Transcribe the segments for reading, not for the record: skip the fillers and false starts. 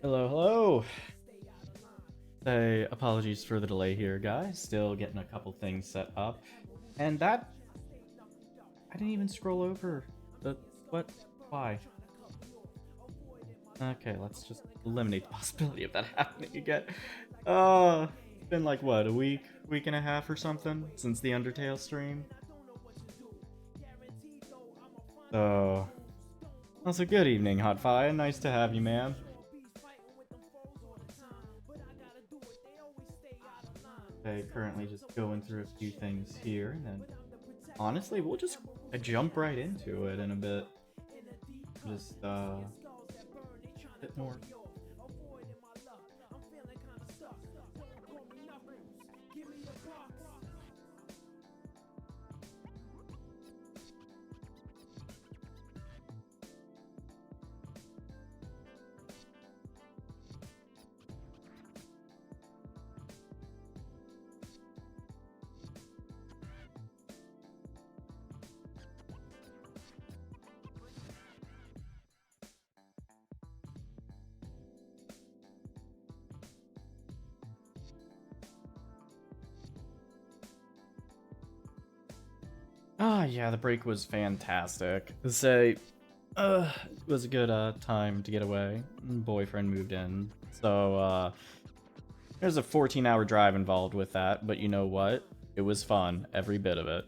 Hello, hello. Say apologies for the delay here, guys. Still getting a couple things set up. And that I didn't even scroll over the what? Why? Okay, let's just eliminate the possibility of that happening again. It's been like what, a week and a half or something since the Undertale stream. So also good evening, Hot Fire. Nice to have you, man. Okay, currently just going through a few things here, and then honestly, we'll just jump right into it in a bit. Just a bit more. Ah, yeah, the break was fantastic. Say, it was a good time to get away. Boyfriend moved in, so there's a 14-hour drive involved with that. But you know what? It was fun, every bit of it.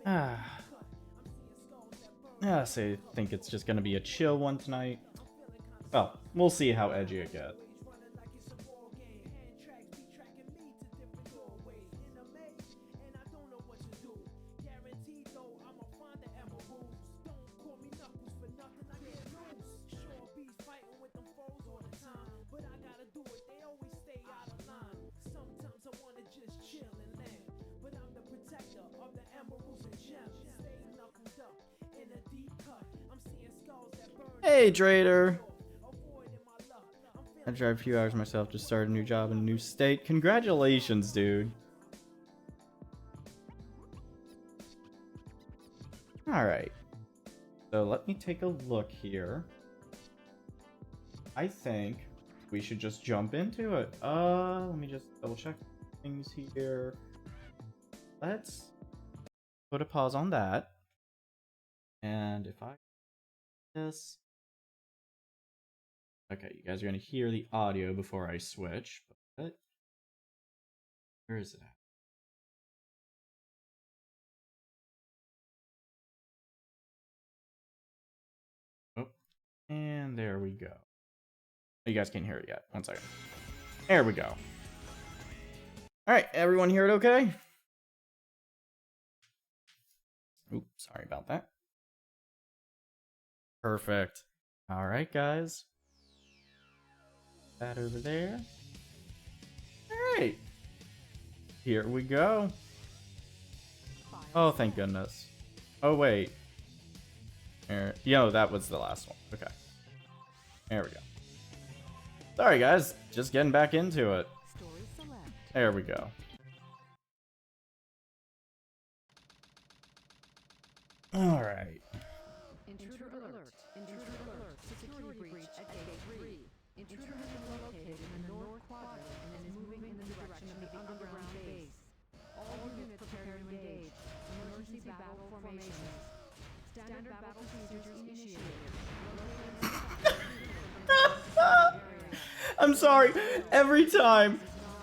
Ah. Yeah, I think it's just gonna be a chill one tonight. Well, we'll see how edgy it gets. Hey, Drader! I drive a few hours myself, just started a new job in a new state. Congratulations, dude. Alright. So let me take a look here. I think we should just jump into it. Let me just double check things here. Let's put a pause on that. And if I this. Okay, you guys are gonna hear the audio before I switch, but where is it at? Oh, and there we go. You guys can't hear it yet. One second. There we go. Alright, everyone hear it okay? Oops, sorry about that. Perfect. Alright, guys. That over there. Alright. Here we go. Oh, thank goodness. Oh, wait. Yo, that was the last one. Okay. There we go. Sorry, guys. Just getting back into it. There we go. Alright. Intruder alert. Intruder alert. Security breach at gate 3. Intruder has been located in the north quadrant and is moving in the direction of the underground base. All units prepare to engage. Emergency battle formations. Standard battle procedures initiated. I'm sorry. Every time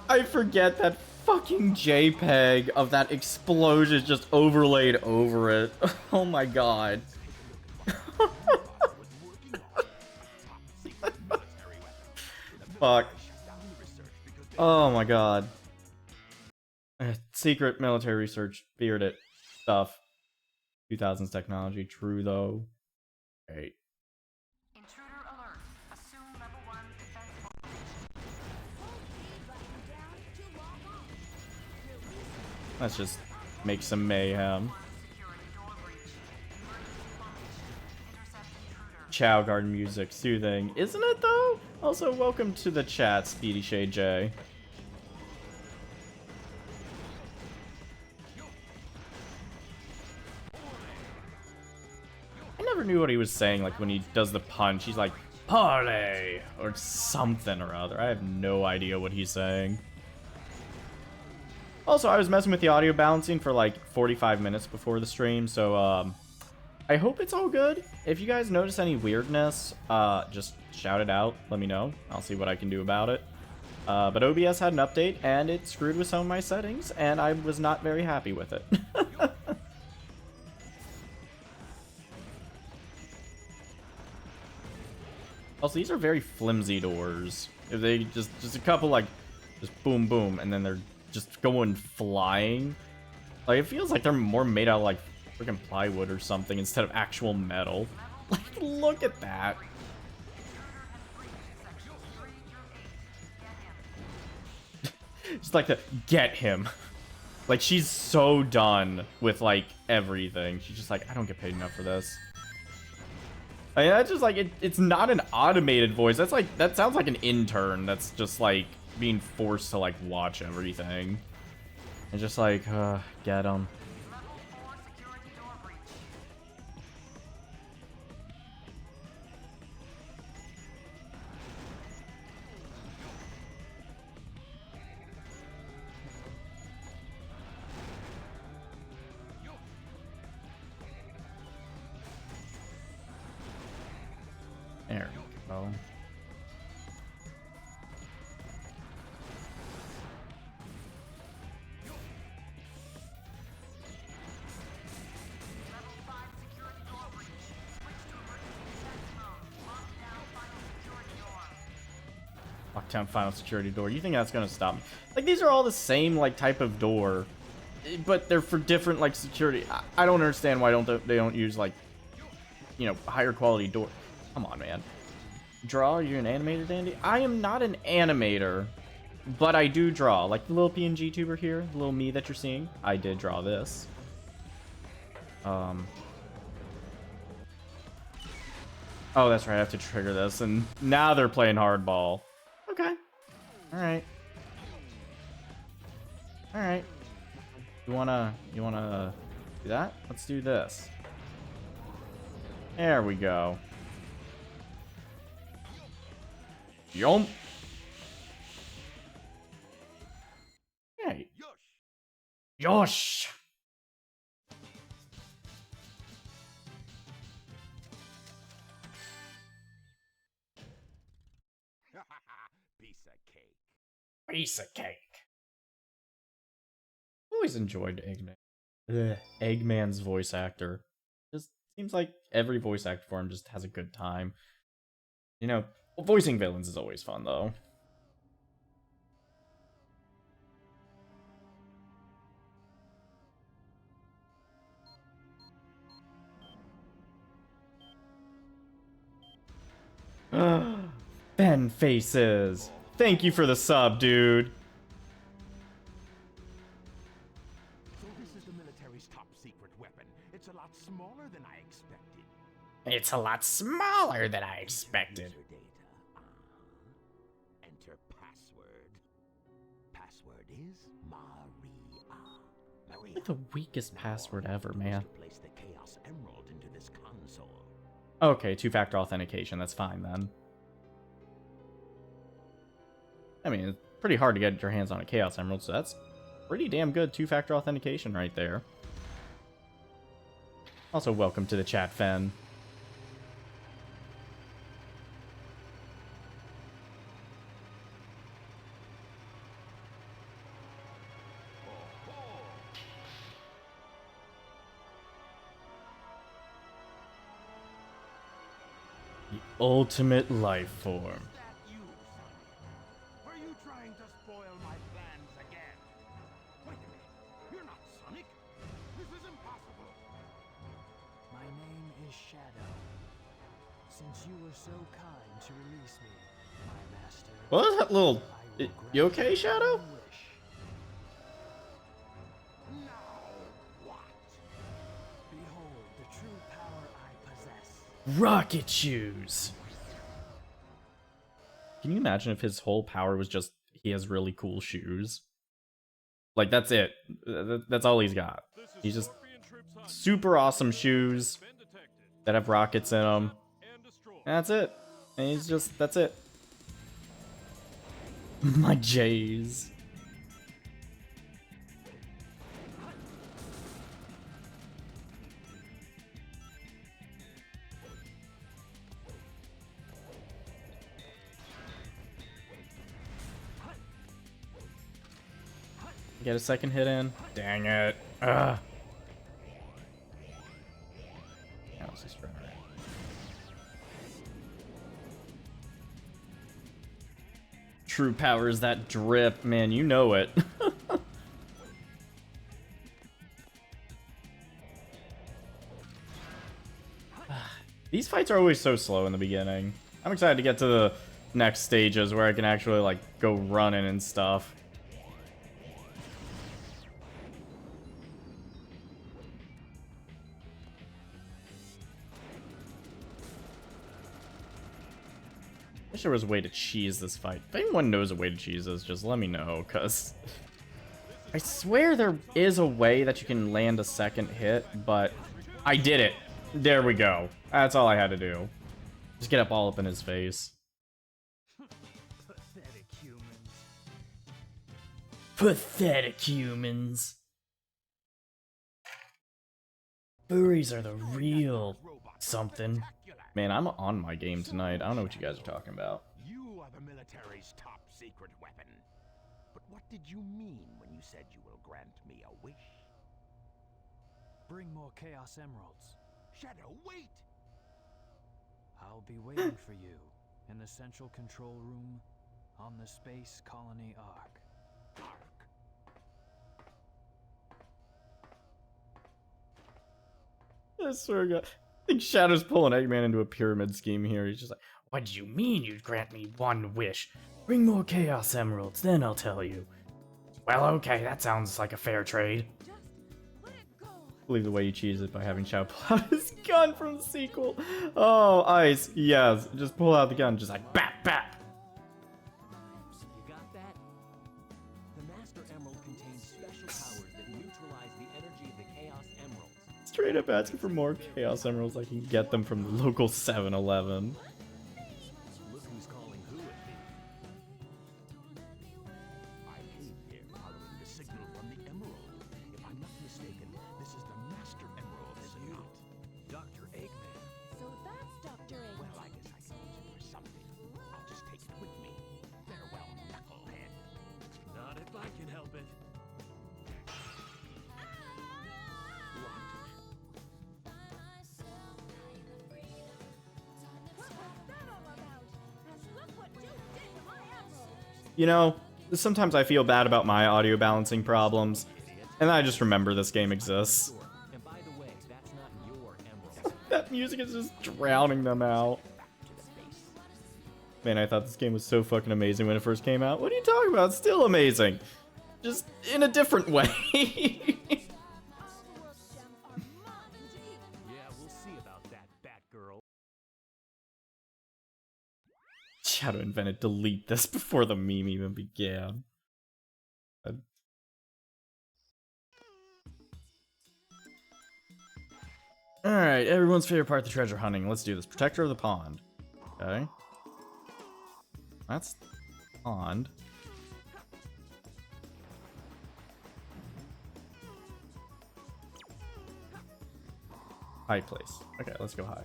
I forget that fucking JPEG of that explosion just overlaid over it. Oh my god. Fuck. Oh my god. Secret military research, feared it. Stuff. 2000s technology, true though. Great. Intruder alert. Assume level 1 defense. Let's just make some mayhem. Chow Garden music, soothing. Isn't it, though? Also, welcome to the chat, Speedy Shade J. I never knew what he was saying, like, when he does the punch. He's like, parlay, or something or other. I have no idea what he's saying. Also, I was messing with the audio balancing for, like, 45 minutes before the stream, so, I hope it's all good. If you guys notice any weirdness, just shout it out. Let me know. I'll see what I can do about it. But OBS had an update, and it screwed with some of my settings, and I was not very happy with it. Also, these are very flimsy doors. If they just a couple, like, just boom, boom, and then they're just going flying. Like, it feels like they're more made out of, like, freaking plywood or something instead of actual metal. Like, look at that. Just like to get him. Like, she's so done with, like, everything. She's just like, I don't get paid enough for this. I mean, that's just like, it's not an automated voice. That's like, that sounds like an intern that's just like being forced to like watch everything. And just like, get him. There we go. Lockdown final security door. You think that's gonna stop me? Like, these are all the same like type of door, but they're for different like security. I don't understand why they don't use like, you know, higher quality door. Come on, man. Draw? You're an animator, Dandy? I am not an animator, but I do draw. Like the little PNG tuber here, the little me that you're seeing. I did draw this. Oh, that's right. I have to trigger this, and now they're playing hardball. Okay. All right. All right. You wanna do that? Let's do this. There we go. Yum. Hey. Yosh. Piece of cake. Piece of cake. Always enjoyed Eggman. Eggman's voice actor. Just seems like every voice actor for him just has a good time. You know, voicing villains is always fun, though. Ben Faces. Thank you for the sub, dude. So this is the military's top secret weapon. It's a lot smaller than I expected. It's a lot smaller than I expected. User data. Enter password. Password is Maria. Like the weakest password ever, man. Place the Chaos Emerald into this console. Okay, two-factor authentication. That's fine then. I mean, it's pretty hard to get your hands on a Chaos Emerald, so that's pretty damn good two-factor authentication right there. Also, welcome to the chat, Fen. The ultimate life form. That you, Sonic? Are you trying to spoil my plans again? Wait a minute. You're not Sonic. This is impossible. My name is Shadow. Since you were so kind to release me, my master. What was that little... I will You grant okay, Shadow? your wish. Now what? Behold the true power I possess. Rocket shoes! Can you imagine if his whole power was just he has really cool shoes? Like, that's it. That's all he's got. He's just super awesome shoes that have rockets in them. And that's it. And he's just, that's it. My J's. Get a second hit in. Dang it. Ugh. Yeah, let's just run around. True power is that drip, man. You know it. These fights are always so slow in the beginning. I'm excited to get to the next stages where I can actually like go running and stuff. I wish there was a way to cheese this fight. If anyone knows a way to cheese this, just let me know, because I swear there is a way that you can land a second hit, but I did it. There we go. That's all I had to do. Just get up all up in his face. Pathetic humans. Pathetic humans. Furries are the real something. Man, I'm on my game tonight. I don't know what you guys are talking about. You are the military's top secret weapon. But what did you mean when you said you will grant me a wish? Bring more Chaos Emeralds. Shadow, wait! I'll be waiting for you in the central control room on the Space Colony Ark. I swear to God. I think Shadow's pulling Eggman into a pyramid scheme here. He's just like, what do you mean you'd grant me one wish? Bring more Chaos Emeralds, then I'll tell you. Well, okay, that sounds like a fair trade. Just let it go. I believe the way you cheese it by having Shadow pull out his gun from the sequel. Oh, Ice, yes. Just pull out the gun, just like, bap, bap. You got that? The Master Emerald contains special powers that neutralize the energy of the Chaos Emeralds. Straight up asking for more Chaos Emeralds. I can get them from the local 7-Eleven. Look who's calling who at me. I came here following the signal from the Emerald. If I'm not mistaken, this is the Master Emerald, is it not? Dr. Eggman. So that's Dr. Eggman. Well, I guess I can use it for something. I'll just take it with me. Farewell, knucklehead. Not if I can help it. What was that all about? And look what you did to my emerald. You know, sometimes I feel bad about my audio balancing problems, and I just remember this game exists. Sure. And by the way, that's not your emerald. That music is just drowning them out. Man, I thought this game was so fucking amazing when it first came out. What are you talking about? It's still amazing. Just in a different way. Our world gems are mine to keep. Yeah, we'll see about that, Batgirl. Shadow invented delete this before the meme even began. Alright, everyone's favorite part, the treasure hunting. Let's do this. Protector of the pond. Okay. That's the pond. High place. Okay, let's go high.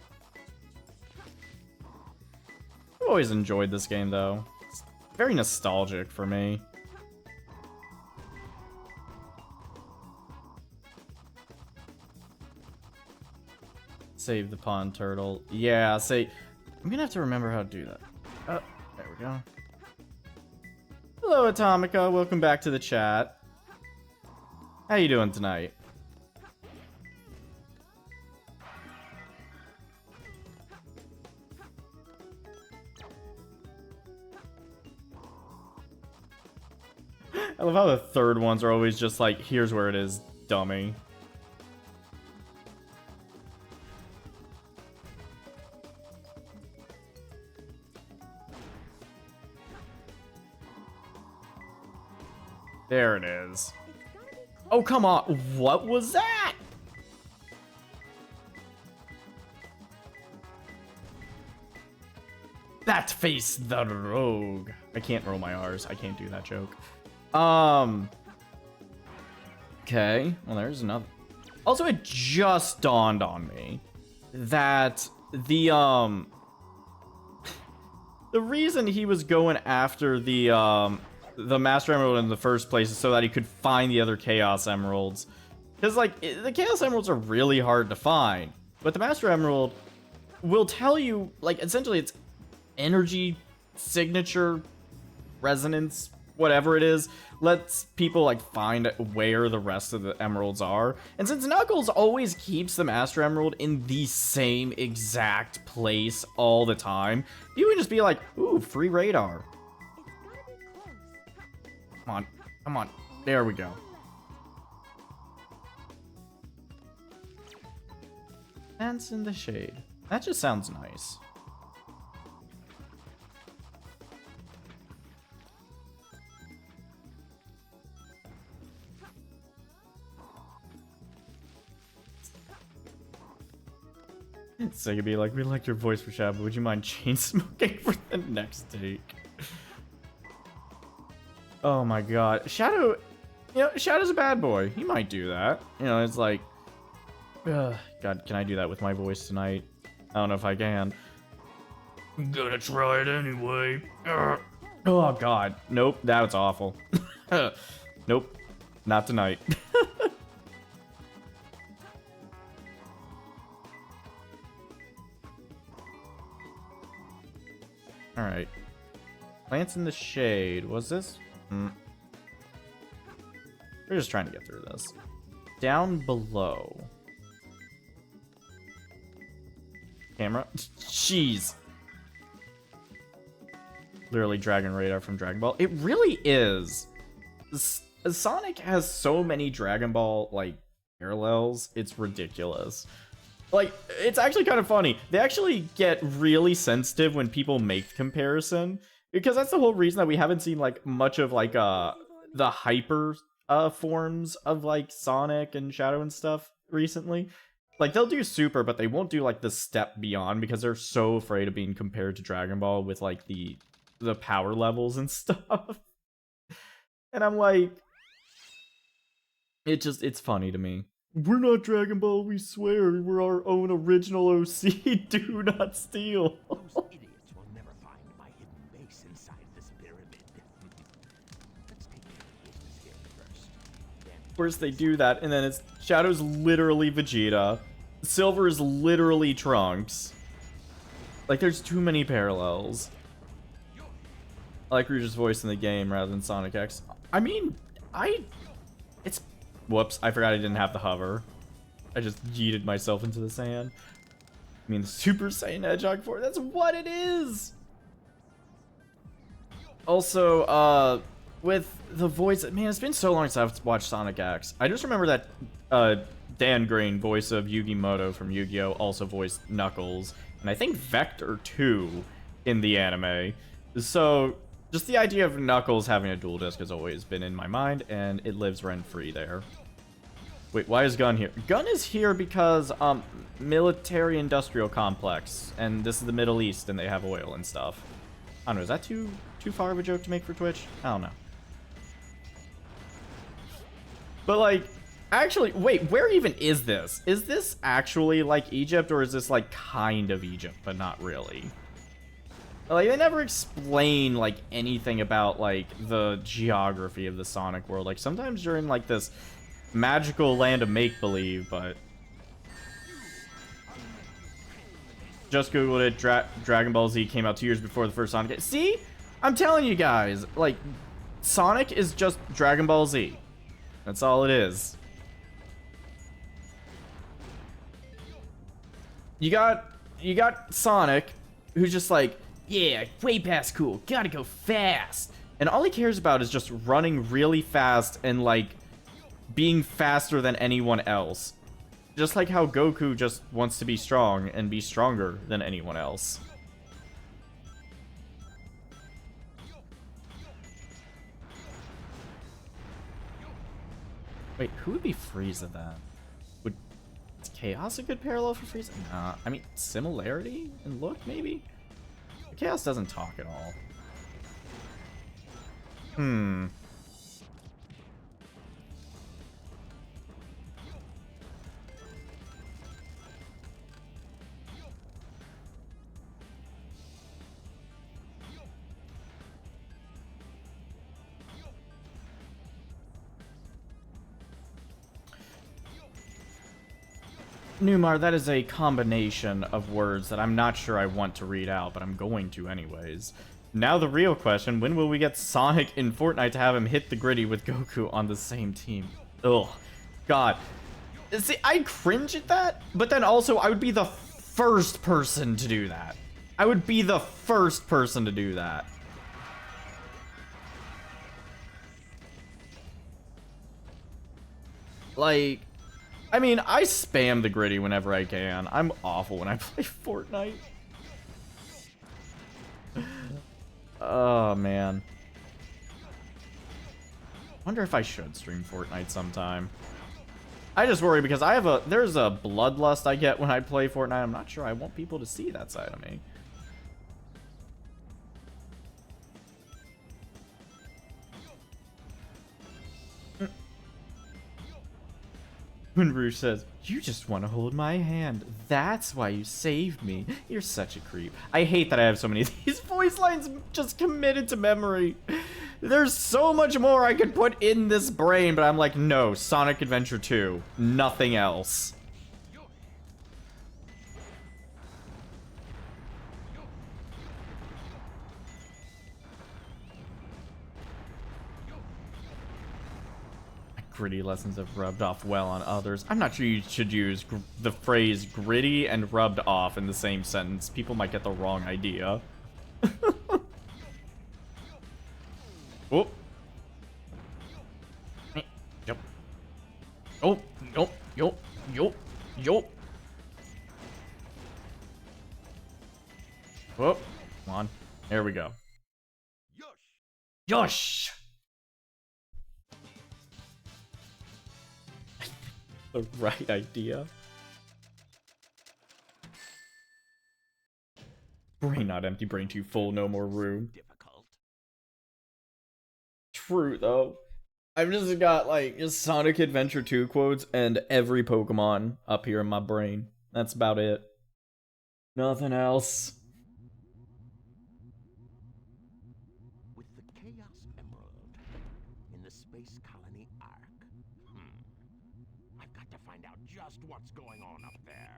I've always enjoyed this game, though. It's very nostalgic for me. Save the pond turtle. Yeah, I'm gonna have to remember how to do that. There we go. Hello, Atomica. Welcome back to the chat. How you doing tonight? I love how the third ones are always just like, here's where it is, dummy. There it is. Oh, come on. What was that? That face the rogue. I can't roll my R's. I can't do that joke. Okay. Well, there's another. Also, it just dawned on me that the reason he was going after the Master Emerald in the first place is so that he could find the other Chaos Emeralds. Because, like, the Chaos Emeralds are really hard to find. But the Master Emerald will tell you, like, essentially it's energy, signature, resonance, whatever it is, lets people, like, find where the rest of the emeralds are. And since Knuckles always keeps the Master Emerald in the same exact place all the time, you can just be like, ooh, free radar. Come on, come on. There we go. Dance in the shade. That just sounds nice. So you'd be like, we liked your voice for Shadow, but would you mind chain smoking for the next take? Oh my god. Shadow, you know, Shadow's a bad boy. He might do that. You know, it's like, ugh, God, can I do that with my voice tonight? I don't know if I can. I'm gonna try it anyway. Ugh. Oh god. Nope, that was awful. Nope, not tonight. Alright. Plants in the shade. Was this? We're just trying to get through this. Down below. Camera? Jeez. Literally Dragon Radar from Dragon Ball. It really is. Sonic has so many Dragon Ball, like, parallels. It's ridiculous. Like, it's actually kind of funny. They actually get really sensitive when people make comparison, because that's the whole reason that we haven't seen, like, much of, like, the hyper forms of, like, Sonic and Shadow and stuff recently. Like, they'll do Super, but they won't do, like, the step beyond, because they're so afraid of being compared to Dragon Ball with, like, the power levels and stuff. And I'm like, it's funny to me. We're not Dragon Ball, we swear. We're our own original OC. Do not steal. Those idiots will never find my hidden base inside this pyramid. Let's take care of business here first. Of course they do that, and then it's Shadow's literally Vegeta. Silver is literally Trunks. Like, there's too many parallels. I like Rouge's voice in the game rather than Sonic X. I mean, it's... Whoops, I forgot I didn't have the hover. I just yeeted myself into the sand. I mean, the Super Saiyan Hedgehog 4, that's what it is! Also, with the voice... Man, it's been so long since I've watched Sonic X. I just remember that Dan Green, voice of Yugi Muto from Yu-Gi-Oh!, also voiced Knuckles. And I think Vector 2 in the anime. So... just the idea of Knuckles having a dual disc has always been in my mind, and it lives rent-free there. Wait, why is Gun here? Gun is here because, military-industrial complex, and this is the Middle East, and they have oil and stuff. I don't know, is that too far of a joke to make for Twitch? I don't know. But, like, actually, wait, where even is this? Is this actually, like, Egypt, or is this, like, kind of Egypt, but not really? Like, they never explain, like, anything about, like, the geography of the Sonic world. Like, sometimes you're in, like, this magical land of make-believe, but... Just googled it. Dragon Ball Z came out 2 years before the first Sonic game. See? I'm telling you guys, like, Sonic is just Dragon Ball Z. That's all it is. You got Sonic, who's just like, yeah, way past cool, gotta go fast. And all he cares about is just running really fast and, like, being faster than anyone else. Just like how Goku just wants to be strong and be stronger than anyone else. Wait, who would be Frieza then? Is Chaos a good parallel for Frieza? Nah, I mean, similarity in look, maybe? Chaos doesn't talk at all. Numar, that is a combination of words that I'm not sure I want to read out, but I'm going to anyways. Now the real question, when will we get Sonic in Fortnite to have him hit the gritty with Goku on the same team? Ugh. God. See, I cringe at that, but then also I would be the first person to do that. I would be the first person to do that. Like... I mean, I spam the gritty whenever I can. I'm awful when I play Fortnite. Oh, man. Wonder if I should stream Fortnite sometime. I just worry because there's a bloodlust I get when I play Fortnite. I'm not sure I want people to see that side of me. When Rouge says, "You just want to hold my hand. That's why you saved me. You're such a creep." I hate that I have so many of these voice lines just committed to memory. There's so much more I could put in this brain, but I'm like, no, Sonic Adventure 2. Nothing else. Gritty lessons have rubbed off well on others. I'm not sure you should use the phrase gritty and rubbed off in the same sentence. People might get the wrong idea. Oh. Yep. Oh, yo, yo, yo, yo. Oh, come on. There we go. Yosh! The right idea. Brain not empty, brain too full, no more room. Difficult. True though. I've just got like just Sonic Adventure 2 quotes and every Pokemon up here in my brain. That's about it. Nothing else. With the Chaos Emerald in the Space Colony Ark. I've got to find out just what's going on up there.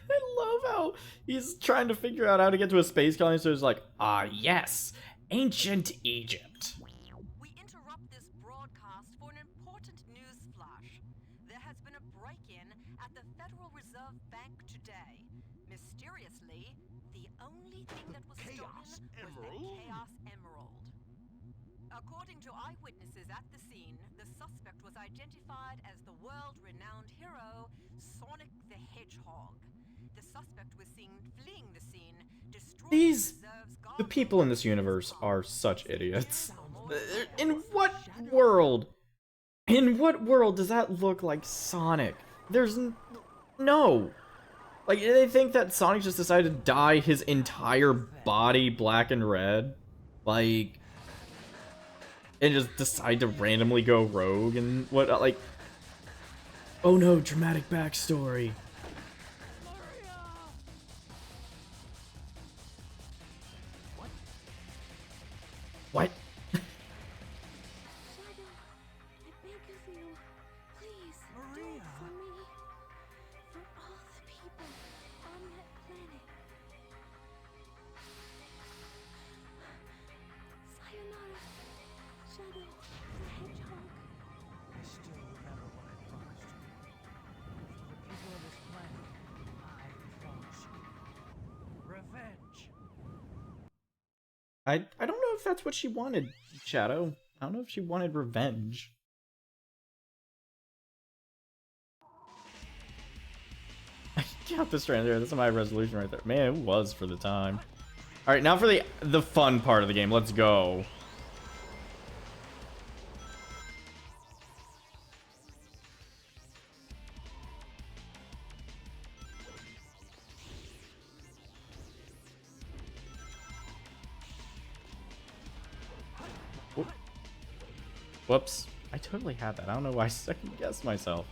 I love how he's trying to figure out how to get to a space colony, so he's like, ah, yes, ancient Egypt. We interrupt this broadcast for an important news flash. There has been a break-in at the Federal Reserve Bank today. Mysteriously, the only thing that was stolen was the Chaos Emerald. According to eyewitnesses at the scene, the suspect was identified as the world-renowned hero, Sonic the Hedgehog. The suspect was seen fleeing the scene, destroying The people in this universe are such idiots. In what world? In what world does that look like Sonic? There's no. Like, they think that Sonic just decided to dye his entire body black and red? Like, and just decide to randomly go rogue and what, like, oh no, dramatic backstory. What? Shadow, I beg of you, please, do it for me. For all the people on that planet. Sayonara, Shadow the Hedgehog. I still remember what I promised you. For the people of this planet, I promise you. Revenge! I don't know if that's what she wanted, Shadow. I don't know if she wanted revenge. I count this right there. That's my resolution right there. Man, it was for the time. Alright, now for the fun part of the game. Let's go. Whoops. I totally had that. I don't know why I second guessed myself.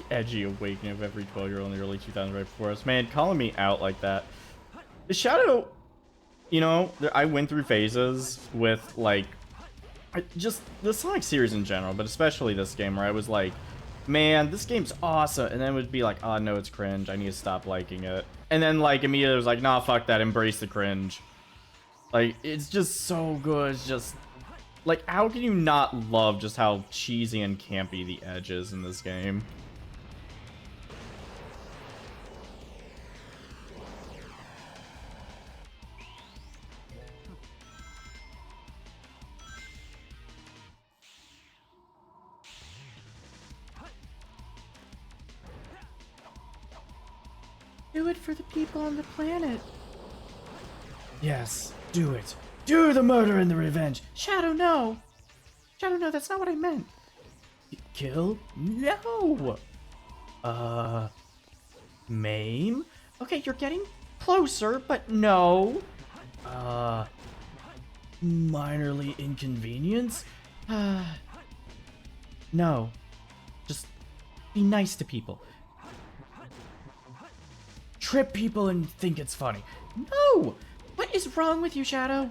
Edgy awakening of every 12-year-old in the early 2000s right before us. Man, calling me out like that. The Shadow, you know, I went through phases with, like, just the Sonic series in general, but especially this game where I was like, man, this game's awesome. And then it would be like, oh, no, it's cringe. I need to stop liking it. And then, like, immediately it was like, nah, fuck that. Embrace the cringe. Like, it's just so good. It's just, like, how can you not love just how cheesy and campy the edge is in this game? Do it for the people on the planet. Yes, do it. Do the murder and the revenge. Shadow, no. Shadow, no, that's not what I meant. Kill? No. Maim? Okay, you're getting closer, but no. Minorly inconvenience? No. Just be nice to people. Trip people and think it's funny. No! What is wrong with you, Shadow?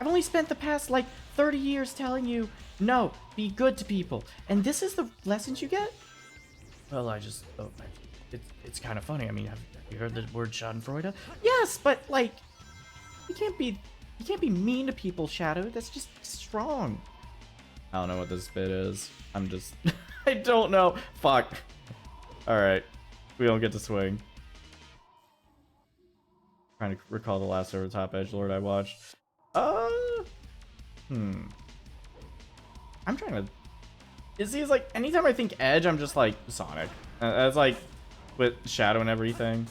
I've only spent the past, like, 30 years telling you, no, be good to people. And this is the lessons you get? Well, it's kind of funny. I mean, have you heard the word Schadenfreude? Yes, but, like, you can't be mean to people, Shadow. That's just strong. I don't know what this bit is. I'm just, I don't know. Fuck. Alright. We don't get to swing. Trying to recall the last over top edgelord I watched. I'm trying to. It seems like anytime I think Edge, I'm just like Sonic. That's like with Shadow and everything.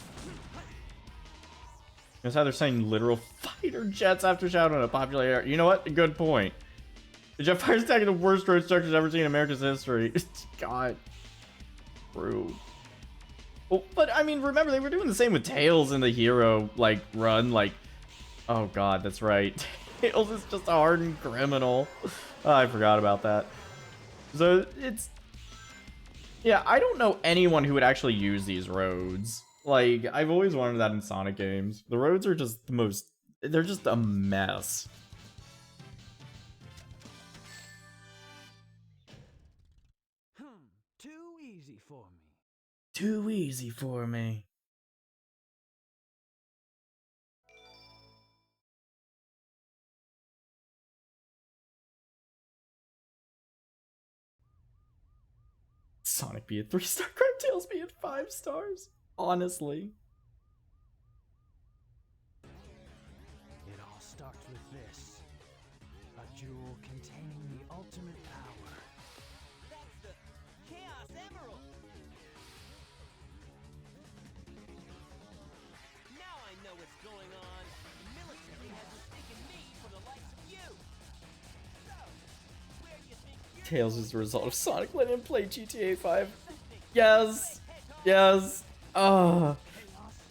It's how they're saying literal fighter jets after Shadow in a popular area. You know what? Good point. The jet fighters attacking the worst road structures ever seen in America's history. God. Rude. Well, but I mean, remember they were doing the same with Tails in the hero like run. Like, oh god, that's right. Tails is just a hardened criminal. Oh, I forgot about that. So it's, yeah, I don't know anyone who would actually use these roads. Like, I've always wanted that in Sonic games. The roads are just the most, they're just a mess. Too easy for me. Too easy for me. Sonic be at 3-star, Tails be at 5 stars. Honestly. It all starts with this. A jewel containing the ultimate power. That's the Chaos Emerald! Now I know what's going on. The military has mistaken me for the likes of you. So, where do you think you're Tails is the result of Sonic letting him play GTA 5. Yes! Yes! Oh,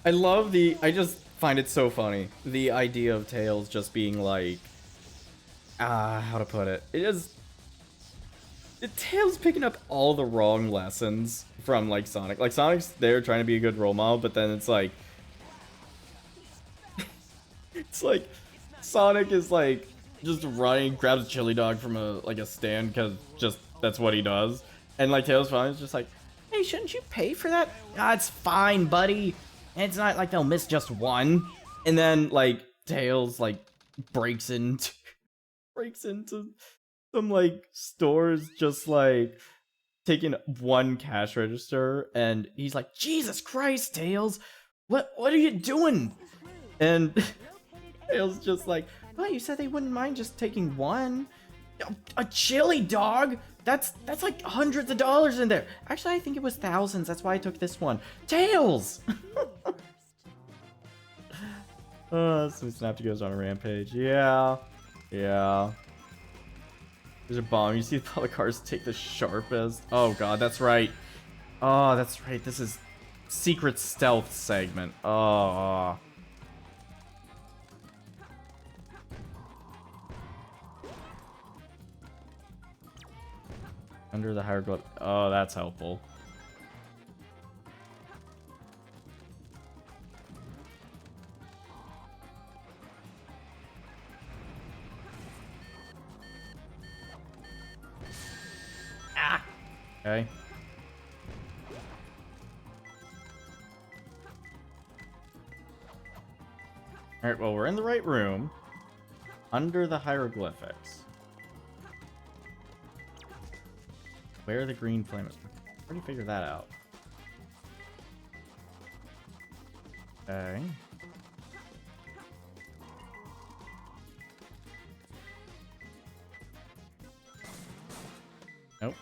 I love the, I just find it so funny. The idea of Tails just being like, how to put it? Tails picking up all the wrong lessons from like Sonic. Like Sonic's there trying to be a good role model, but then it's like, it's like Sonic is like just running, grabs a chili dog from a stand because just that's what he does, and like Tails finally is just like, hey, shouldn't you pay for that? Ah, it's fine, buddy. It's not like they'll miss just one. And then like Tails like breaks into some like stores, just like taking one cash register, and he's like, Jesus Christ, Tails, what are you doing? And Tails just like, but you said they wouldn't mind just taking one. A chili dog? That's like hundreds of dollars in there. Actually, I think it was thousands. That's why I took this one. Tails! So Snapty goes on a rampage. Yeah. Yeah. There's a bomb. You see all the cars take the sharpest. Oh god, that's right. Oh, that's right. This is secret stealth segment. Oh. Under the hieroglyph. Oh, that's helpful. Ah. Okay. Alright, well, we're in the right room. Under the hieroglyphics. Where are the green flames? Already figured that out. Okay. Nope.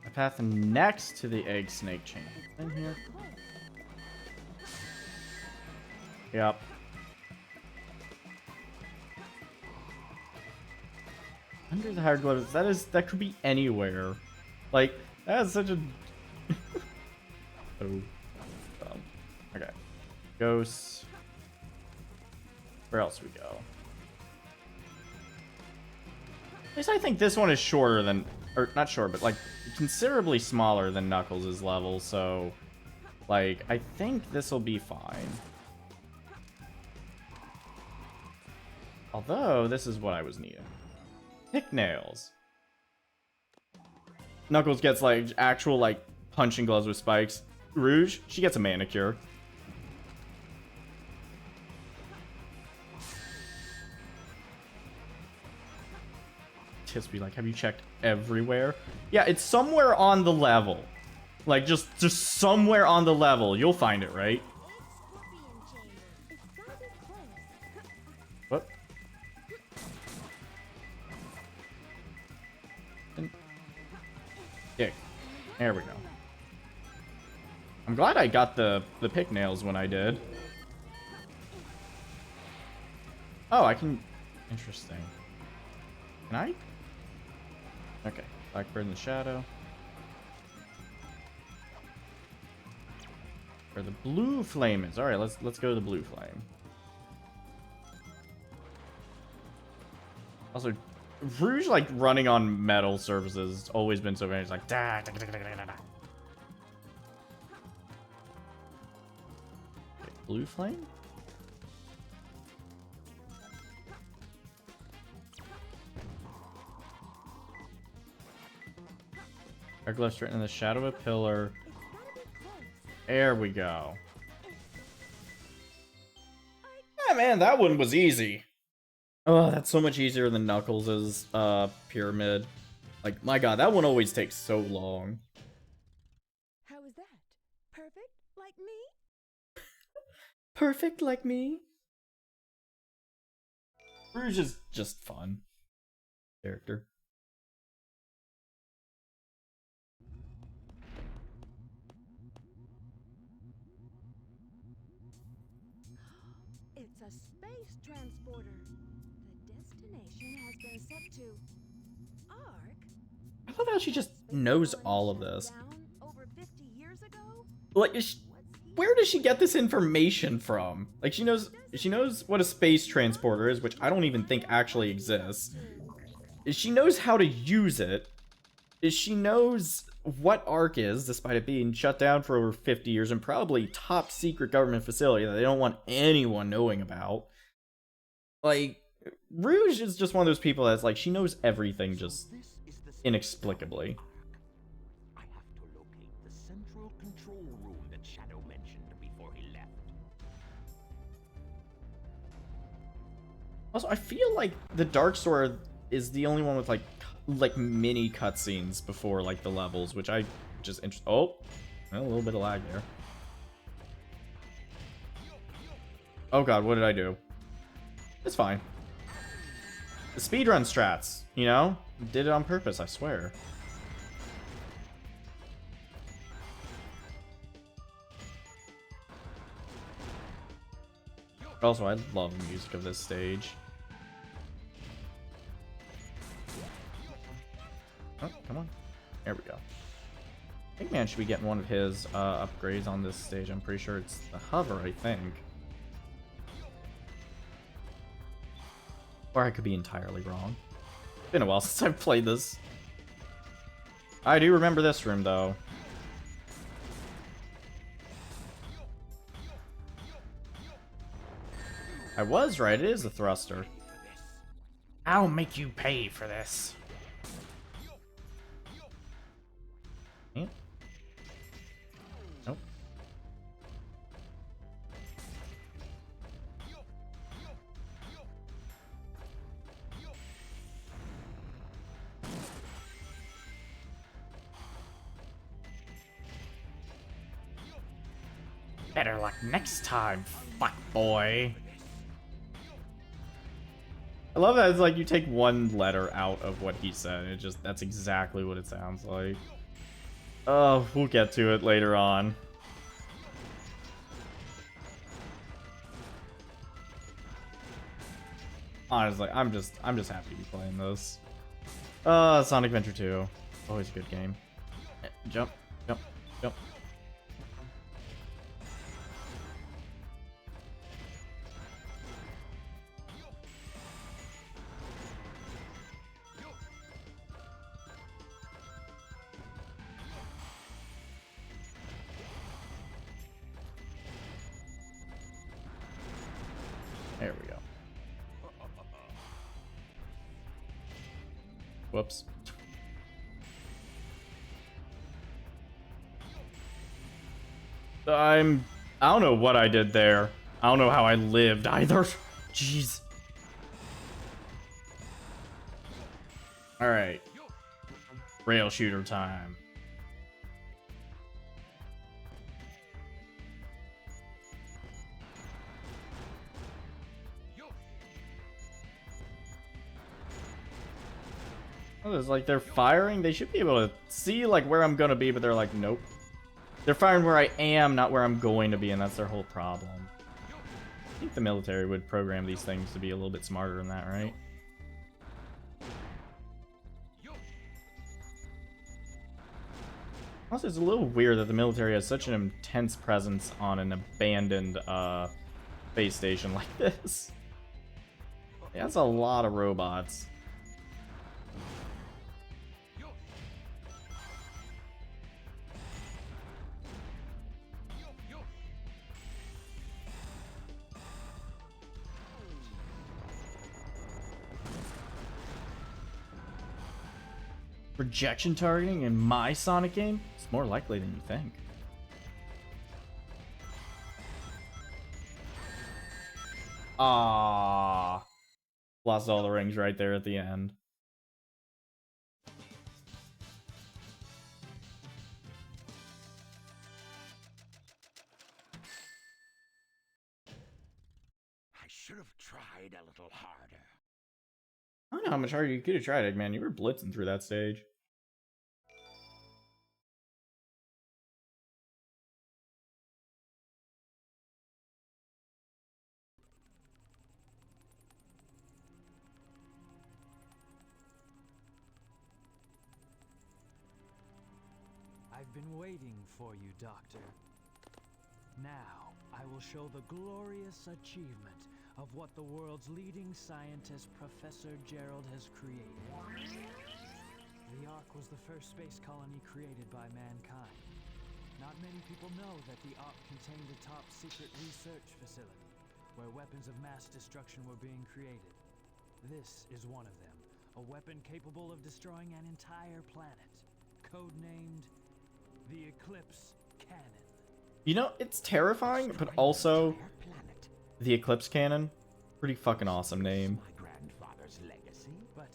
A path next to the egg snake chain. In here. Yep. Under the hieroglyphs, that could be anywhere. Like, that's such a oh. Okay. Ghosts. Where else we go? At least I think this one is shorter than, or not short, but like considerably smaller than Knuckles' level, so like I think this will be fine. Although this is what I was needing. Pick nails. Knuckles gets like actual like punching gloves with spikes. Rouge, she gets a manicure. Just be like, have you checked everywhere? Yeah, it's somewhere on the level. Like just somewhere on the level. You'll find it, right? What? Dick. There we go. I'm glad I got the pick nails when I did. Oh, I can... Interesting. Can I? Okay. Blackbird in the shadow. Where the blue flame is. Alright, let's go to the blue flame. Also, Rouge, like, running on metal surfaces has always been so very, it's like, da, da, da, da, da, da, da. Okay, blue flame? Hieroglyphs written in the shadow of a pillar. There we go. Yeah, man, that one was easy. Oh, that's so much easier than Knuckles' pyramid. Like, my god, that one always takes so long. How is that? Perfect? Like me? Perfect like me? Rouge is just fun. Character. It's a space transporter. The destination has been set to Ark. I love how she just knows all of this. Down over 50 years ago? Like, where does she get this information from? Like, she knows what a space transporter is, which I don't even think actually exists. She knows how to use it. She knows what Ark is, despite it being shut down for over 50 years and probably top secret government facility that they don't want anyone knowing about. Like, Rouge is just one of those people that's like, she knows everything just inexplicably. I have to locate the central control room that Shadow mentioned before he left. Also, I feel like the Dark Sword is the only one with like mini cutscenes before like the levels, which I just oh, well, a little bit of lag there. Oh god, what did I do? It's fine. The speedrun strats, you know? Did it on purpose, I swear. Also, I love the music of this stage. Oh, come on. There we go. Eggman should be getting one of his upgrades on this stage. I'm pretty sure it's the hover, I think. Or I could be entirely wrong. It's been a while since I've played this. I do remember this room, though. I was right, it is a thruster. I'll make you pay for this. Yeah. Nope. Better luck next time, fuck boy. I love that it's like you take one letter out of what he said, and it just, that's exactly what it sounds like. Oh, we'll get to it later on. Honestly, I'm just happy to be playing this. Sonic Adventure 2. Always a good game. Jump, jump, jump. There we go. Whoops. I don't know what I did there. I don't know how I lived either. Jeez. Alright. Rail shooter time. Oh, it's like they're firing. They should be able to see like where I'm gonna be, but they're like, nope. They're firing where I am, not where I'm going to be, and that's their whole problem. I think the military would program these things to be a little bit smarter than that, right? Also, it's a little weird that the military has such an intense presence on an abandoned base station like this. Yeah, that's a lot of robots. Projection targeting in my Sonic game? It's more likely than you think. Ah, lost all the rings right there at the end. I should have tried a little harder. I don't know how much harder you could have tried, Eggman. You were blitzing through that stage. I've been waiting for you, Doctor. Now, I will show the glorious achievement of what the world's leading scientist, Professor Gerald, has created. The Ark was the first space colony created by mankind. Not many people know that the Ark contained a top-secret research facility, where weapons of mass destruction were being created. This is one of them, a weapon capable of destroying an entire planet, codenamed the Eclipse Cannon. You know, it's terrifying, but also the Eclipse Cannon. Pretty fucking awesome name. My grandfather's legacy. But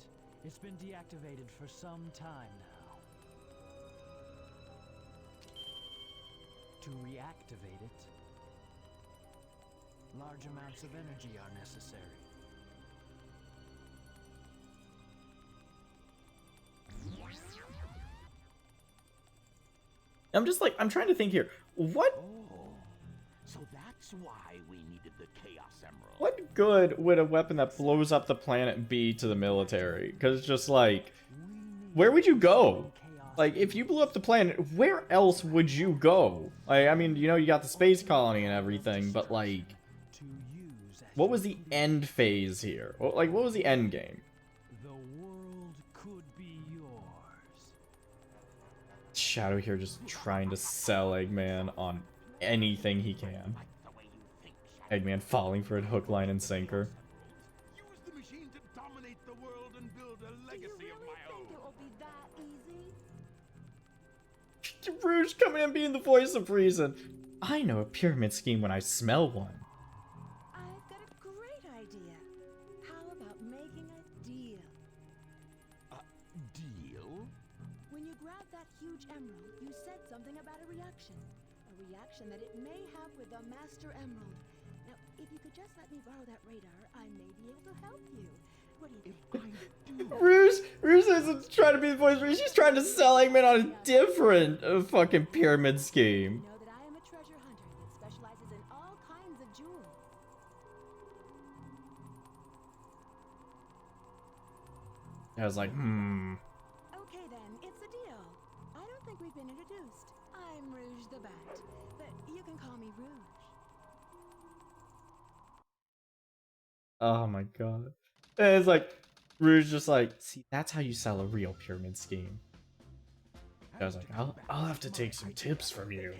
it's been deactivated for some time now. To reactivate it, large amounts of energy are necessary. I'm just like, I'm trying to think here. What Oh, so that's why we needed the Chaos Emerald. what good would a weapon that blows up the planet be to the military? Because it's just like, where would you go? Like, if you blew up the planet, where else would you go? Like, I mean, you know, you got the space colony and everything, but like, what was the end phase here? Like, what was the end game? The world could be yours. Shadow here just trying to sell Eggman on anything he can. Eggman falling for it hook, line, and sinker. Use the machine to dominate the world and build a legacy of my own. It will be that easy? Rouge coming in being the voice of reason. I know a pyramid scheme when I smell one. I've got a great idea. How about making a deal? Deal? When you grabbed that huge emerald, you said something about a reaction. A reaction that it may have with the Master Emerald. Now, if you could just let me borrow that radar, I may be able to help you. What do you think? Rouge isn't trying to be the voice of reason. She's trying to sell Eggman on a different fucking pyramid scheme. Know that I am a treasure hunter that specializes in all kinds of jewels. I was like, Okay then, it's a deal. I don't think we've been introduced. I'm Rouge the Bat, but you can call me Rouge. Oh my god. And it's like, Rouge just like, see, that's how you sell a real pyramid scheme. I was like, I'll have to take some tips from you.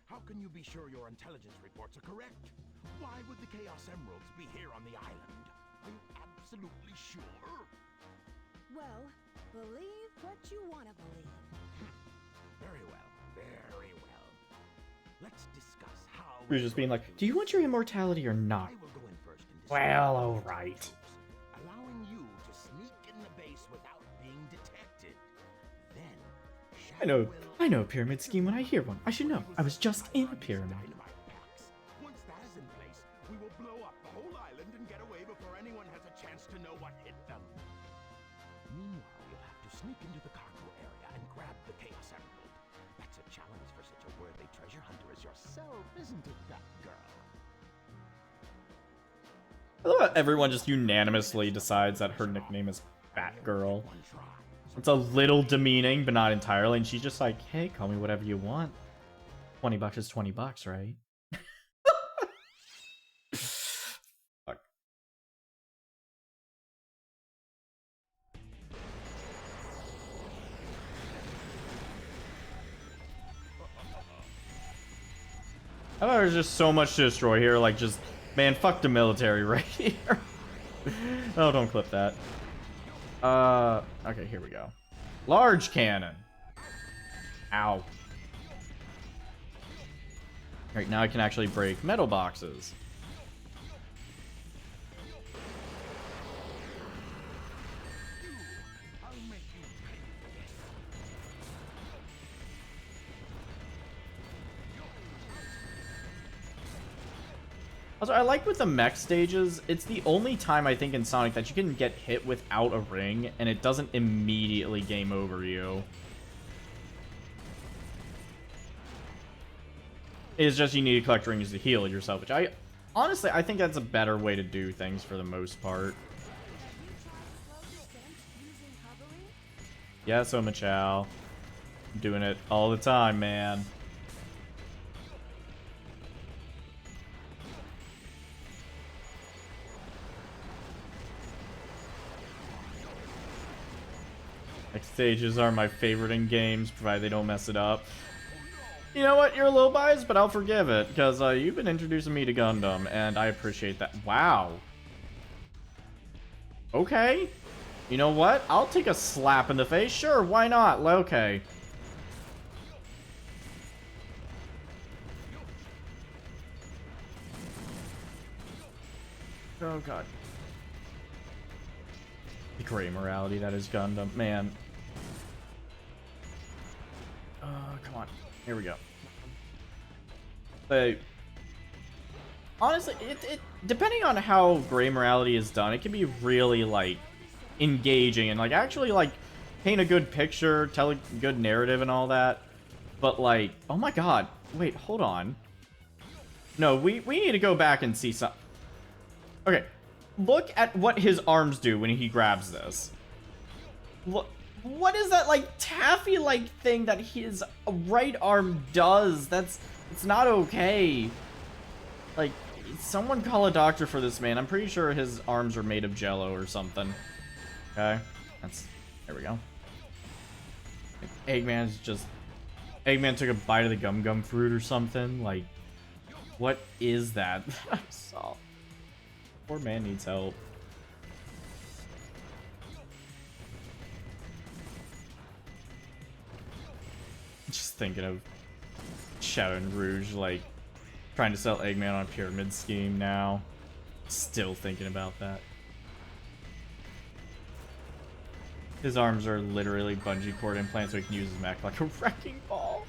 How can you be sure your intelligence reports are correct? Why would the Chaos Emeralds be here on the island? Are you absolutely sure? Well, believe what you want to believe. Very well, very well. Let's discuss how... Rouge just being like, do you want your immortality or not? I will go in first and Well, alright. allowing you to sneak in the base without being detected. Then, I know a pyramid scheme when I hear one. I should know. I was just in a pyramid. Dynamite packs. Once that is in place, we will blow up the whole island and get away before anyone has a chance to know what hit them. Meanwhile, you'll have to sneak into the cargo area and grab the Chaos Emerald. That's a challenge for such a worthy treasure hunter as yourself, isn't it, that girl? I love how everyone just unanimously decides that her nickname is Batgirl. One try. It's a little demeaning, but not entirely. And she's just like, hey, call me whatever you want. $20 is $20, right? Fuck. I thought there was just so much to destroy here. Like, just, man, fuck the military right here. Oh, don't clip that. Okay, here we go. Large cannon. Ow. Right, now I can actually break metal boxes. Also, I like with the mech stages, it's the only time I think in Sonic that you can get hit without a ring, and it doesn't immediately game over you. It's just you need to collect rings to heal yourself, which honestly, I think that's a better way to do things for the most part. Yeah, so Machao. I'm doing it all the time, man. Next stages are my favorite in games, provided they don't mess it up. You know what? You're a little biased, but I'll forgive it, because you've been introducing me to Gundam, and I appreciate that. Wow. Okay. You know what? I'll take a slap in the face. Sure, why not? Okay. Oh, God. The great morality that is Gundam. Man. Come on. Here we go. honestly, it depending on how Gray Morality is done, it can be really like engaging and like actually like paint a good picture, tell a good narrative and all that. But like, oh my god, wait, hold on. No, we need to go back and see some. Okay, look at what his arms do when he grabs this. Look, what is that like taffy-like thing that his right arm does? It's not okay. Like, someone call a doctor for this man. I'm pretty sure his arms are made of jello or something. Okay, there we go. Eggman's just, Eggman took a bite of the gum fruit or something. Like, what is that? I saw. Poor man needs help. Just thinking of Shadow and Rouge, like, trying to sell Eggman on a pyramid scheme now. Still thinking about that. His arms are literally bungee cord implants so he can use his mech like a wrecking ball.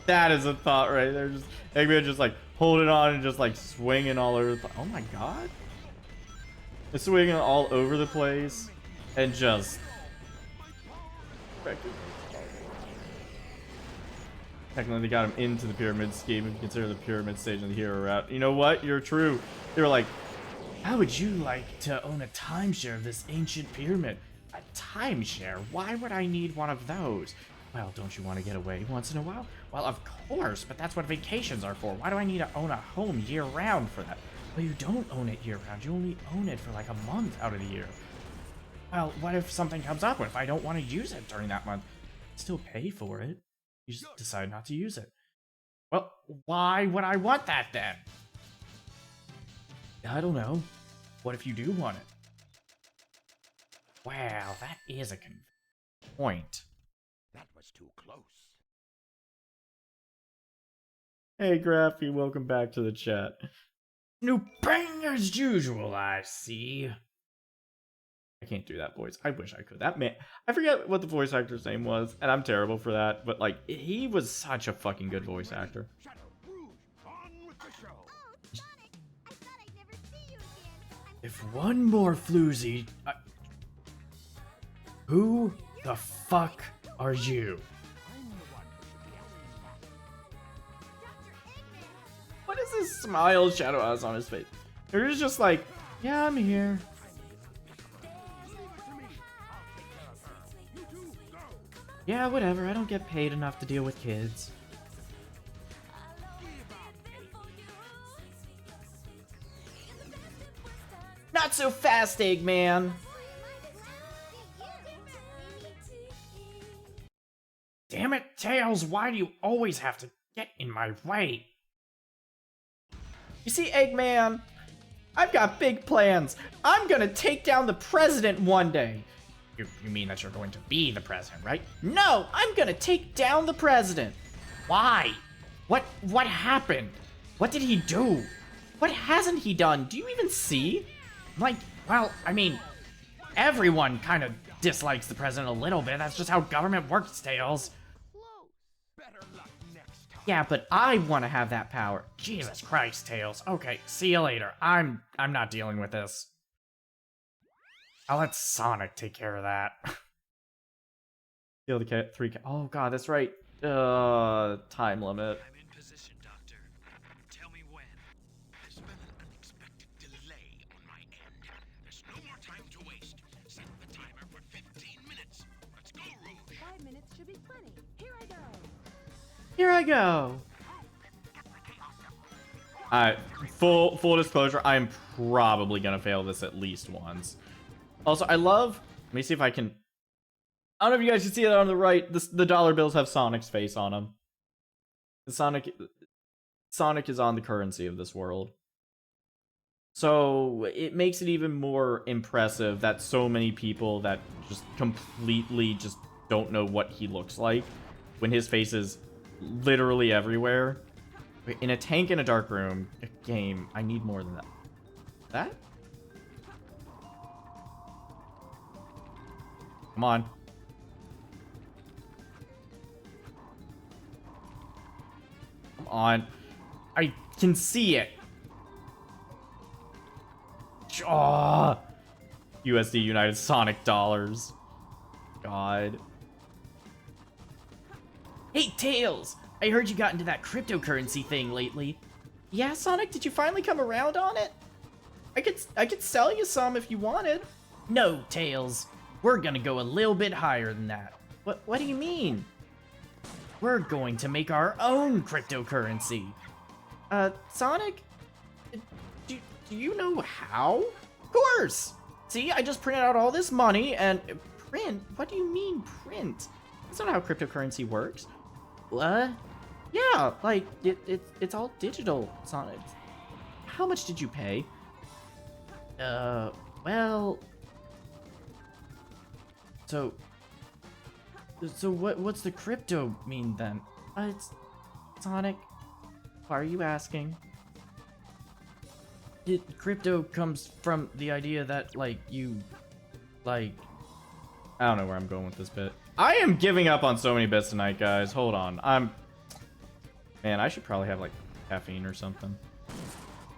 That is a thought right there. Just Eggman just like holding on and just like swinging all over the place. Oh my god. It's swinging all over the place and just wrecking. Technically, they got him into the pyramid scheme if you consider the pyramid stage and the hero route. You know what? You're true. They were like, how would you like to own a timeshare of this ancient pyramid? A timeshare? Why would I need one of those? Well, don't you want to get away once in a while? Well, of course, but that's what vacations are for. Why do I need to own a home year-round for that? Well, you don't own it year-round. You only own it for like a month out of the year. Well, what if something comes up? What if I don't want to use it during that month? Still pay for it. You just decide not to use it. Well, why would I want that then? I don't know. What if you do want it? Well, that is a point. That was too close. Hey, Graffy, welcome back to the chat. New bang as usual, I see. I can't do that voice. I wish I could. That man, I forget what the voice actor's name was, and I'm terrible for that, but like, he was such a fucking good voice actor. Shadow, Rouge, on with the show. Oh, Sonic! I thought I'd never see you again. If one more floozy... Who the fuck are you? I'm the one who should be asking that. Dr. Eggman! What is this smile Shadow has on his face? Or he's just like, yeah, I'm here. Yeah, whatever. I don't get paid enough to deal with kids. Not so fast, Eggman! Damn it, Tails, why do you always have to get in my way? You see, Eggman, I've got big plans. I'm gonna take down the president one day. You mean that you're going to be the president, right? No, I'm gonna take down the president. Why? What happened? What did he do? What hasn't he done? Do you even see? Like, well, I mean, everyone kind of dislikes the president a little bit. That's just how government works, Tails. Better luck next time. Yeah, but I want to have that power. Jesus Christ, Tails. Okay, see you later. I'm not dealing with this. I'll let Sonic take care of that. Kill the cat. Oh god, that's right. Time limit. I'm in position, Doctor. Tell me when. There's been an unexpected delay on my end. There's no more time to waste. Set the timer for 15 minutes. Let's go, Rouge. 5 minutes should be plenty. Here I go. Here I go. Alright, full disclosure, I'm probably gonna fail this at least once. Also, I love... Let me see if I can... I don't know if you guys can see it on the right. The dollar bills have Sonic's face on them. Sonic is on the currency of this world. So, it makes it even more impressive that so many people that just completely just don't know what he looks like when his face is literally everywhere. In a tank in a dark room game, I need more than that. That? Come on. on. I can see it. Oh, USD United Sonic dollars. God. Hey, Tails! I heard you got into that cryptocurrency thing lately. Yeah, Sonic, did you finally come around on it? I could sell you some if you wanted. No, Tails. We're gonna go a little bit higher than that. What do you mean? We're going to make our own cryptocurrency. Sonic? Do you know how? Of course! See, I just printed out all this money and... Print? What do you mean, print? That's not how cryptocurrency works. What? Yeah, like, it's all digital, Sonic. How much did you pay? Well... So what's the crypto mean then? It's... Sonic, why are you asking? Crypto comes from the idea that, like, you... Like... I don't know where I'm going with this bit. I am giving up on so many bits tonight, guys. Hold on. Man, I should probably have, like, caffeine or something.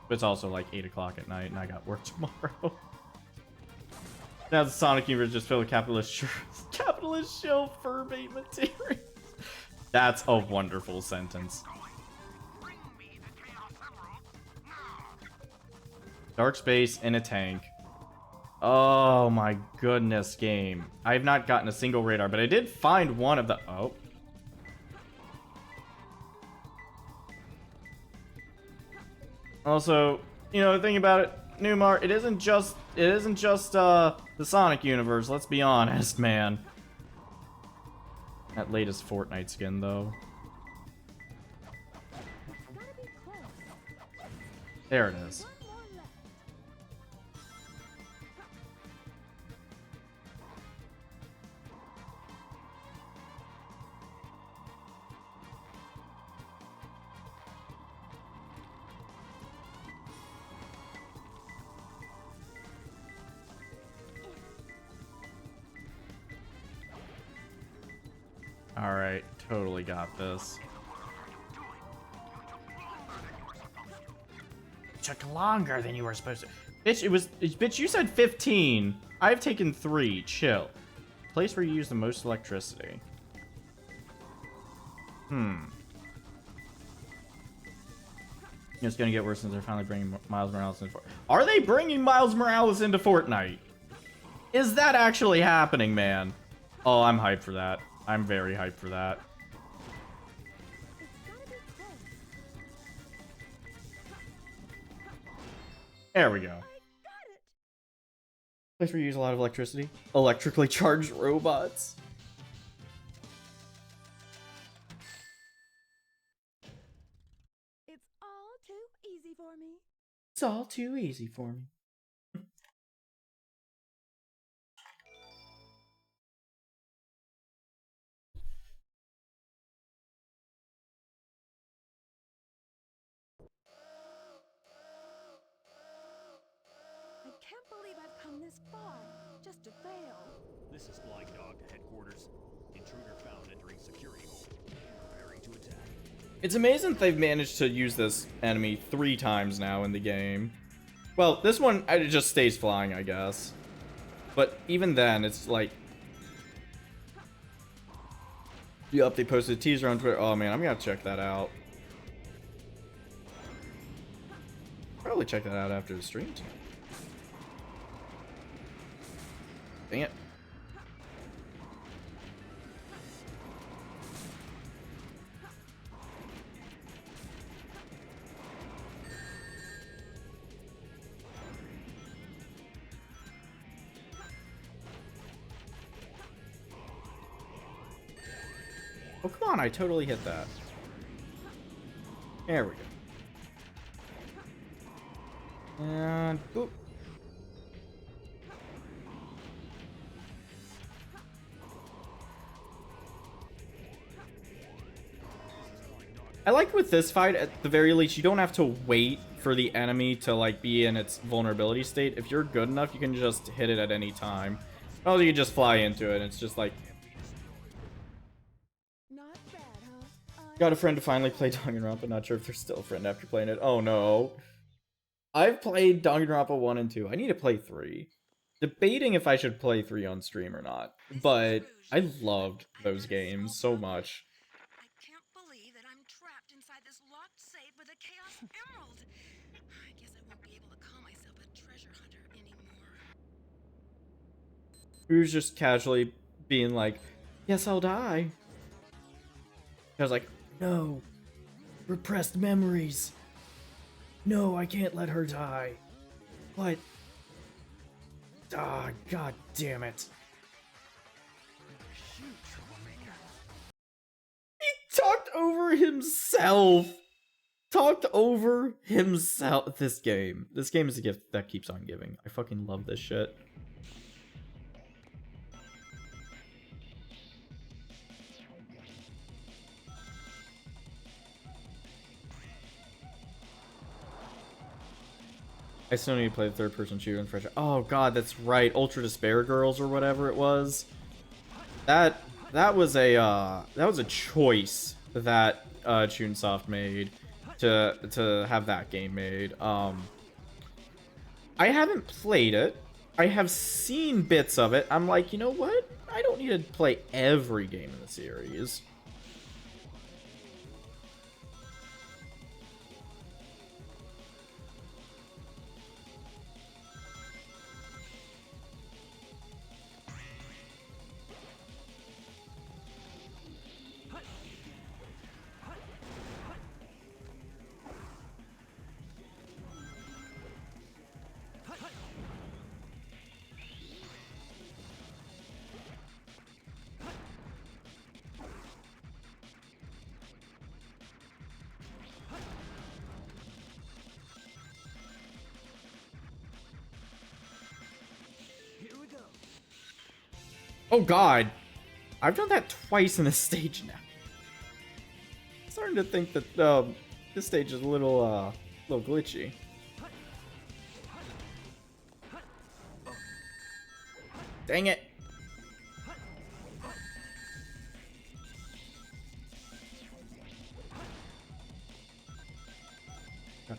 But it's also, like, 8 o'clock at night, and I got work tomorrow. Now the Sonic universe just filled with capitalist shill fur-bait materials. That's a wonderful sentence. Dark space in a tank. Oh my goodness, game. I have not gotten a single radar, but I did find one of the... Oh. Also, you know, the thing about it, Newmar, it isn't just the Sonic universe, let's be honest, man. That latest Fortnite skin, though. There it is. Alright, totally got this. Took longer than you were supposed to. Bitch, you said 15. I've taken 3. Chill. Place where you use the most electricity. It's gonna get worse since they're finally bringing Miles Morales into Fortnite. Are they bringing Miles Morales into Fortnite? Is that actually happening, man? Oh, I'm hyped for that. I'm very hyped for that. There we go. Place where you use a lot of electricity. Electrically charged robots. It's all too easy for me. It's all too easy for me. I can't believe I've come this far, just to fail. This is Flying Dog to headquarters. Intruder found entering security hole. Preparing to attack. It's amazing that they've managed to use this enemy 3 times now in the game. Well, this one, it just stays flying, I guess. But even then, it's like... Yup, they posted a teaser on Twitter. Oh man, I'm gonna check that out. Probably check that out after the stream tonight. Dang it. Oh, come on, I totally hit that. There we go. And boop. I like with this fight, at the very least, you don't have to wait for the enemy to, like, be in its vulnerability state. If you're good enough, you can just hit it at any time. Oh, you can just fly into it, and it's just like... Not bad, huh? Got a friend to finally play Danganronpa. Not sure if they're still a friend after playing it. Oh no. I've played Danganronpa 1 and 2. I need to play 3. Debating if I should play 3 on stream or not. But I loved those games so much. I can't believe that I'm trapped inside this locked safe with a Chaos Emerald. I guess I won't be able to call myself a treasure hunter anymore. Who's just casually being like, yes, I'll die. I was like, no. Repressed memories. No, I can't let her die. But... ah, god damn it. He talked over himself. Talked over himself. This game is a gift that keeps on giving. I fucking love this shit. I still need to play the third-person shooter in Fresh. Oh god, that's right. Ultra Despair Girls or whatever it was. That was a choice that Chunsoft made to have that game made. I haven't played it. I have seen bits of it. I'm like, you know what? I don't need to play every game in the series. Oh god, I've done that twice in this stage now. I'm starting to think that this stage is a little glitchy. Dang it!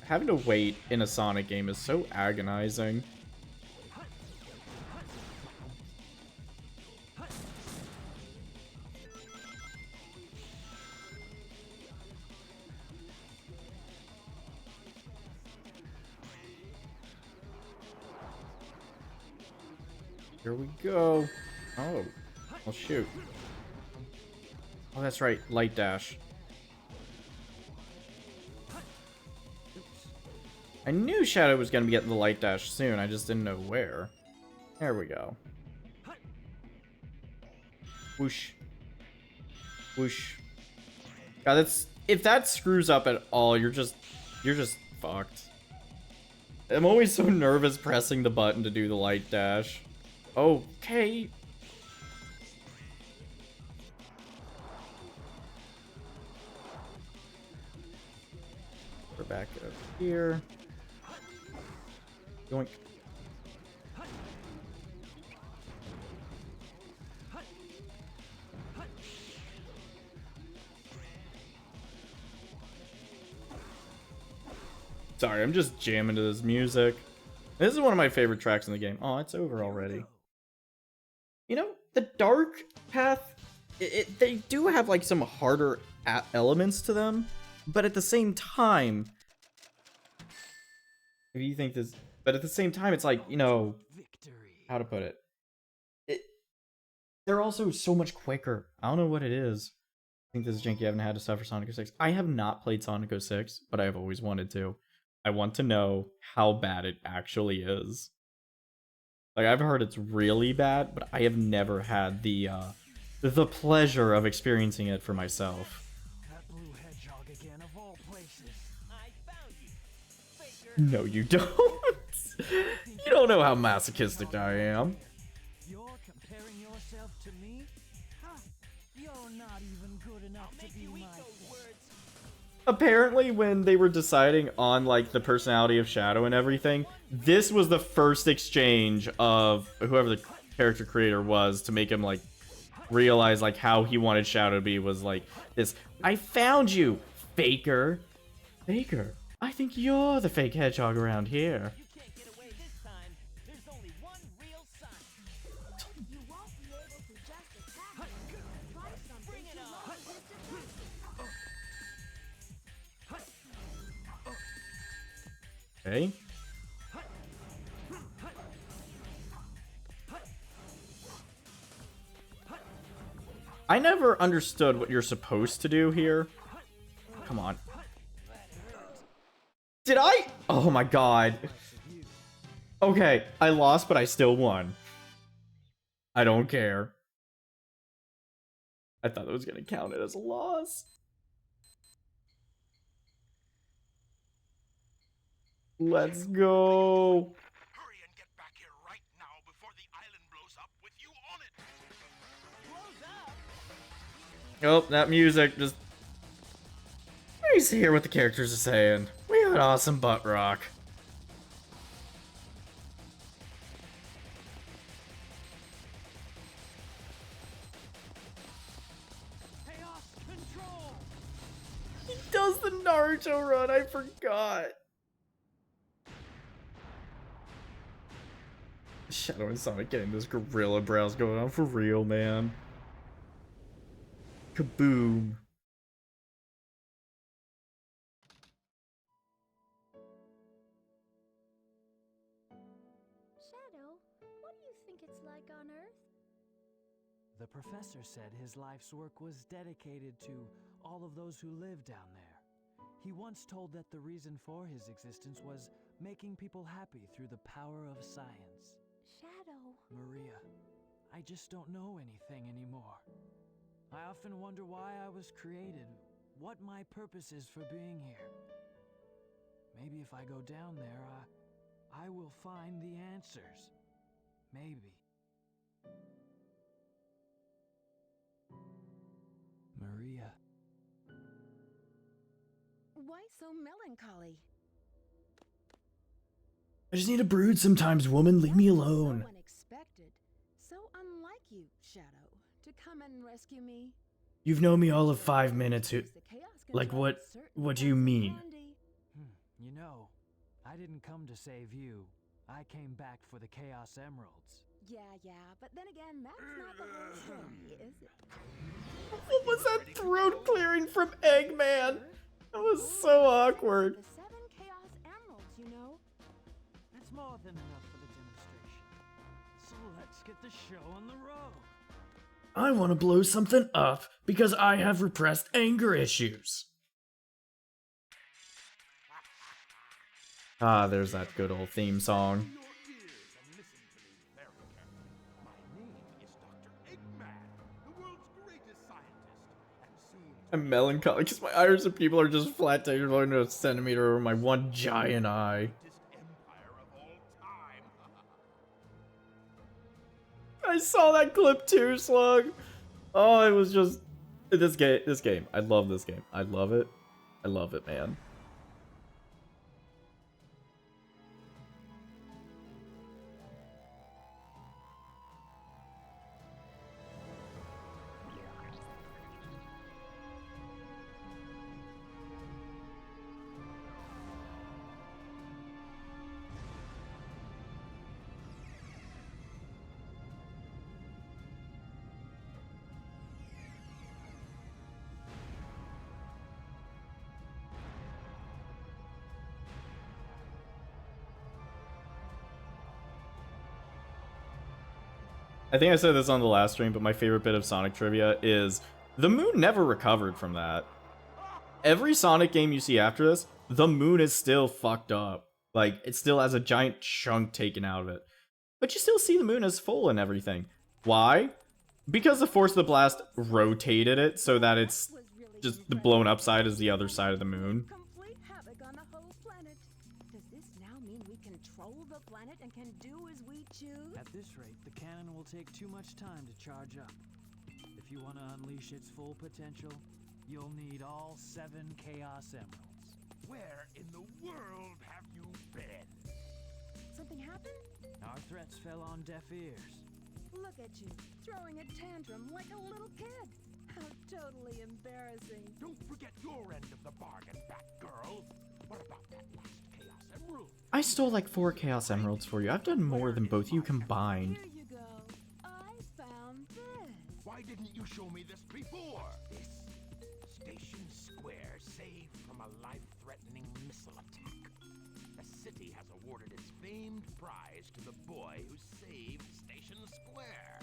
Having to wait in a Sonic game is so agonizing. Here we go. Oh. Well, shoot. Oh, that's right. Light dash. I knew Shadow was going to be getting the light dash soon. I just didn't know where. There we go. Whoosh. Whoosh. God, that's... if that screws up at all, you're just fucked. I'm always so nervous pressing the button to do the light dash. Okay. We're back up here. Yoink. Sorry, I'm just jamming to this music. This is one of my favorite tracks in the game. Oh, it's over already. You know, the Dark Path, they do have like some harder elements to them, but at the same time, if you think this, but at the same time, it's like, you know, how to put it. They're also so much quicker. I don't know what it is. I think this is janky. I haven't had to suffer Sonic 06. I have not played Sonic 06, but I've always wanted to. I want to know how bad it actually is. Like, I've heard it's really bad, but I have never had the pleasure of experiencing it for myself. That blue hedgehog again, of all places. I found you, faker. No, you don't. You don't know how masochistic I am. You're comparing yourself to me? Huh? You're not even good enough to be my friend. Apparently, when they were deciding on, like, the personality of Shadow and everything, this was the first exchange of whoever the character creator was to make him, like, realize like how he wanted Shadow to be was like this. I found you, faker. Faker, I think you're the fake hedgehog around here. You can't get away this time. There's only one real Sonic. You won't be able to just attack me. Try something Bring it to on. learn this defense. Okay. I never understood what you're supposed to do here. Come on. Did I? Oh my god. Okay, I lost, but I still won. I don't care. I thought it was gonna count it as a loss. Let's go. Hurry and get back here right now before the island blows up with you on it. Blows up. Oh, that music just... I need to hear what the characters are saying. We got awesome butt rock. Chaos control! He does the Naruto run, I forgot. Shadow and Sonic getting those gorilla brows going on for real, man. Kaboom. Shadow, what do you think it's like on Earth? The professor said his life's work was dedicated to all of those who live down there. He once told that the reason for his existence was making people happy through the power of science. Shadow. Maria, I just don't know anything anymore. I often wonder why I was created, what my purpose is for being here. Maybe if I go down there, I will find the answers. Maybe. Maria. Why so melancholy? I just need to brood sometimes, woman. Leave me That was alone. So unexpected. So unlike you, Shadow, to come and rescue me. You've known me all of 5 minutes. The Chaos Like Control what? certainly What do you has some mean? candy. You know, I didn't come to save you. I came back for the Chaos Emeralds. Yeah, but then again, that's not the whole story, is it? What was that throat clearing from Eggman? That was so awkward. The 7 Chaos Emeralds, you know. That's more than enough for the demonstration. So let's get the show on the road. I want to blow something up because I have repressed anger issues. Ah, there's that good old theme song. Your ears and listen to me very carefully. My name is Dr. Eggman, the world's greatest scientist, and soon I'm melancholy because my iris of people are just flat taken into a centimeter over my one giant eye. greatest empire of all time. I saw that clip too, Slug. Oh, it was just this game. I love this game. I love it. I love it, man. I think I said this on the last stream, but my favorite bit of Sonic trivia is the moon never recovered from that. Every Sonic game you see after this, the moon is still fucked up. Like, it still has a giant chunk taken out of it. But you still see the moon as full and everything. Why? Because the Force of the Blast rotated it so that it's Was really just the impressive. blown up side is the other side of the moon. Complete havoc on the whole planet. Does this now mean we control the planet and can do as we choose? At this rate, the cannon will take too much time to charge up. If you want to unleash its full potential, you'll need all 7 Chaos Emeralds. Where in the world have you been? Something happened? Our threats fell on deaf ears. Look at you, throwing a tantrum like a little kid. How totally embarrassing. Don't forget your end of the bargain, Batgirl. What about that last Chaos Emerald? I stole like 4 Chaos Emeralds for you. I've done more than both you combined. Here you go. I found this. Why didn't you show me this before? This Station Square saved from a life-threatening missile attack. The city has awarded its famed prize to the boy who saved Station Square.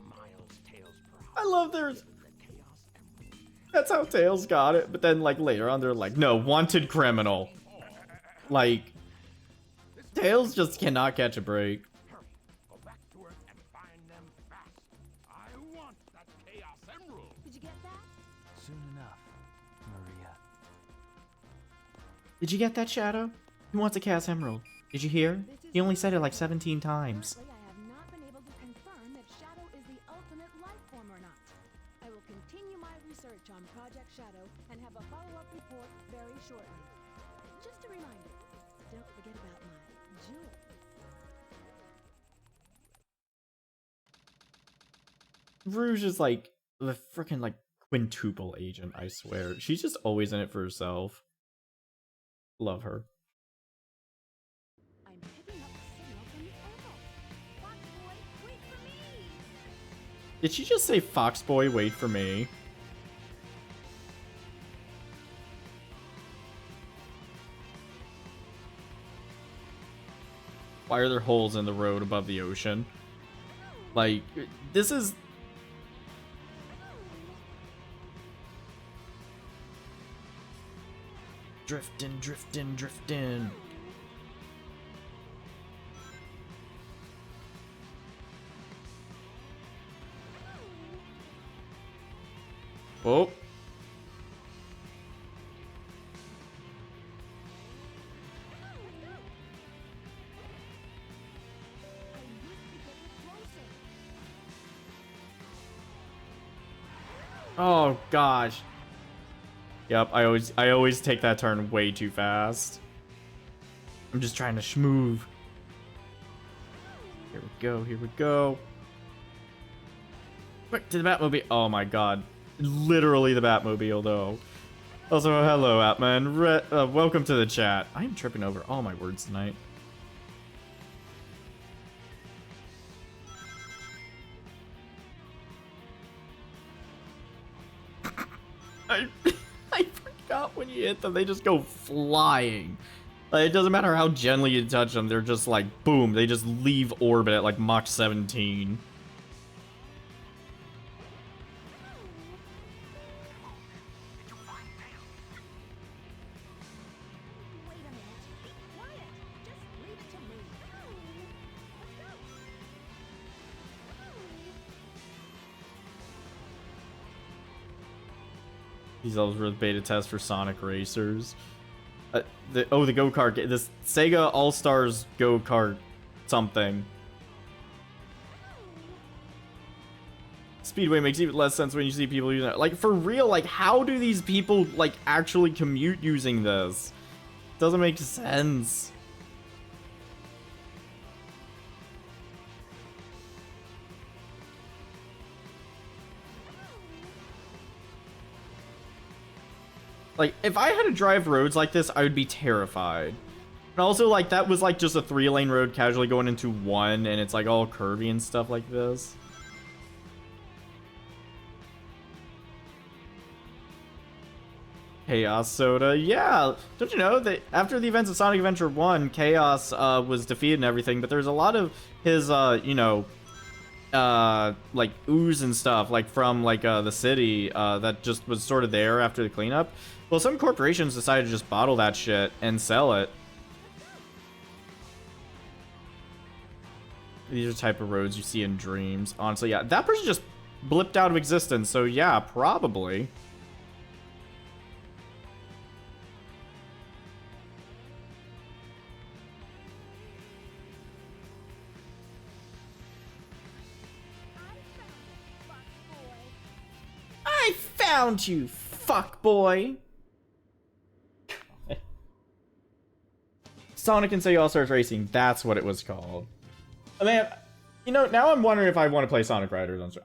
Miles Tails per I love there's... the Chaos Emerald. That's how Tails got it, but then like later on they're like, no, wanted criminal. Like, Tails just cannot catch a break. Hurry, go back to Earth and find them fast. I want that Chaos Emerald. Did you get that? Soon enough, Maria. Did you get that, Shadow? He wants a Chaos Emerald. Did you hear? He only said it like 17 times. Currently, I have not been able to confirm if Shadow is the ultimate life form or not. I will continue my research on Project Shadow and have a follow-up report very shortly. Just a reminder, don't forget about my jewel. Rouge is like the freaking like quintuple agent, I swear. She's just always in it for herself. Love her. I'm picking up a signal from the Emerald. Fox Boy, wait for me! Did she just say Fox Boy, wait for me? Why are there holes in the road above the ocean? Like, this is... Drifting, drifting, drifting. Oh. Oh gosh. Yep, I always take that turn way too fast. I'm just trying to schmoove. Here we go, here we go. Quick to the Batmobile. Oh my god. Literally the Batmobile though. Also, hello Atman. Welcome to the chat. I am tripping over all my words tonight. I forgot when you hit them, they just go flying. Like, it doesn't matter how gently you touch them, they're just like, boom, they just leave orbit at like Mach 17. Wait a minute. Be quiet. Just leave it to me. Let's go. These all were the beta test for Sonic Racers. The go-kart, this Sega All-Stars go-kart something. Speedway makes even less sense when you see people using it. Like, for real, like, how do these people, like, actually commute using this? Doesn't make sense. Like, if I had to drive roads like this, I would be terrified. And also, like, that was, like, just a 3-lane road casually going into 1, and it's, like, all curvy and stuff like this. Chaos Soda, yeah. Don't you know that after the events of Sonic Adventure 1, Chaos was defeated and everything, but there's a lot of his, you know, like ooze and stuff, like from like the city that just was sort of there after the cleanup. Well, some corporations decided to just bottle that shit and sell it. These are the type of roads you see in dreams. Honestly, yeah, that person just blipped out of existence, so yeah, probably. I found you, fuck boy. Sonic and Sega All-Stars Racing, that's what it was called. I mean, You know, now I'm wondering if I want to play Sonic Riders on Switch.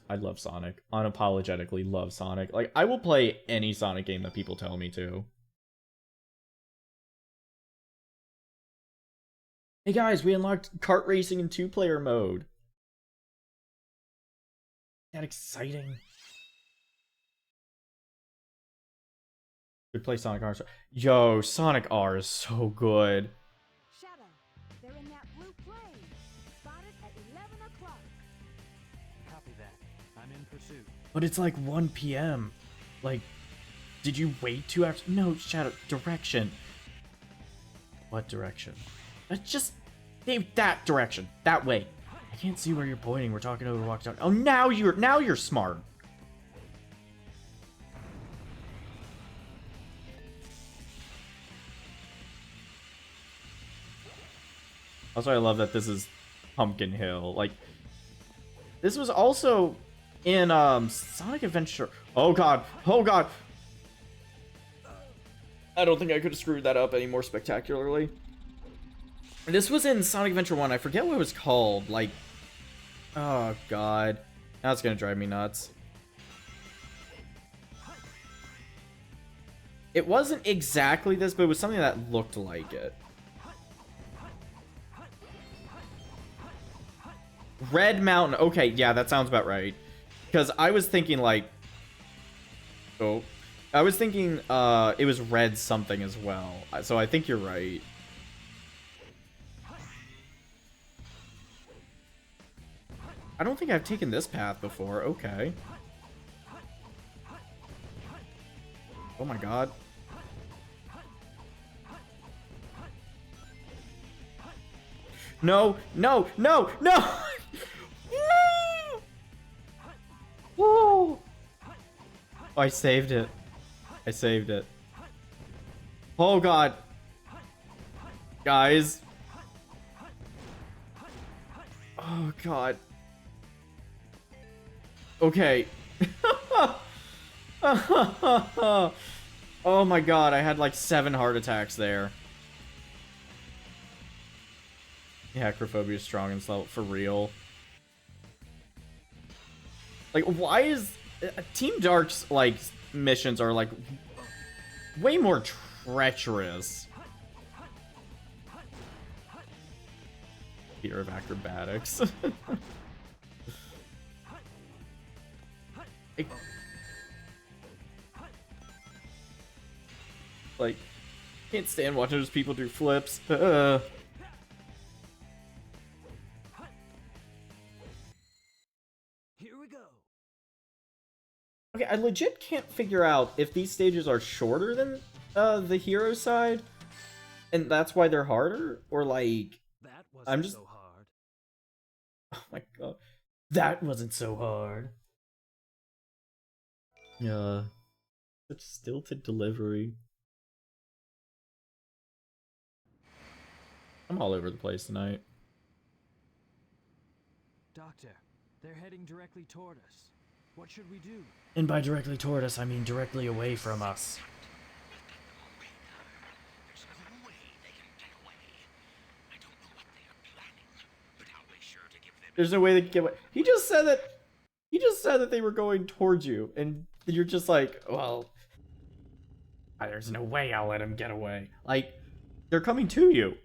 I love Sonic. Unapologetically love Sonic. Like, I will play any Sonic game that people tell me to. Hey guys, we unlocked kart racing in 2-player mode. That exciting. Could play Sonic R. Yo, Sonic R is so good. Shadow, they're in that blue plane. Spotted at 11 o'clock. Copy that. I'm in pursuit. But it's like 1 p.m. Like, did you wait 2 hours? No, Shadow, direction. What direction? That's just that direction. That way. I can't see where you're pointing. We're talking over walk talk. Oh, now you're smart. Also, I love that this is Pumpkin Hill. Like, this was also in Sonic Adventure. Oh god. Oh god. I don't think I could have screwed that up any more spectacularly. This was in Sonic Adventure 1. I forget what it was called. Like, oh god. Now it's gonna drive me nuts. It wasn't exactly this, but it was something that looked like it. Red Mountain. Okay, yeah, that sounds about right. Because I was thinking, like... Oh. I was thinking it was red something as well. So I think you're right. I don't think I've taken this path before. Okay. Oh my god. No, no, no, no! Woo! Oh, I saved it. I saved it. Oh god. Guys. Oh god. Okay. Oh my god, I had like 7 heart attacks there. Yeah, acrophobia is strong and slow for real. Like, why is Team Dark's like missions are like way more treacherous? Fear of acrobatics. Like, can't stand watching those people do flips. Here we go. Okay, I legit can't figure out if these stages are shorter than the hero side, and that's why they're harder, or like That wasn't I'm just so hard. Oh my god, that wasn't so hard. Yeah, such stilted delivery. I'm all over the place tonight. Doctor, they're heading directly toward us. What should we do? And by directly toward us, I mean directly away from us. There's no way they can get away. I don't know what they are planning, but I'll make sure to give them... There's no way they can get away. He just said that they were going towards you, and you're just like, well, there's no way I'll let him get away. Like, they're coming to you.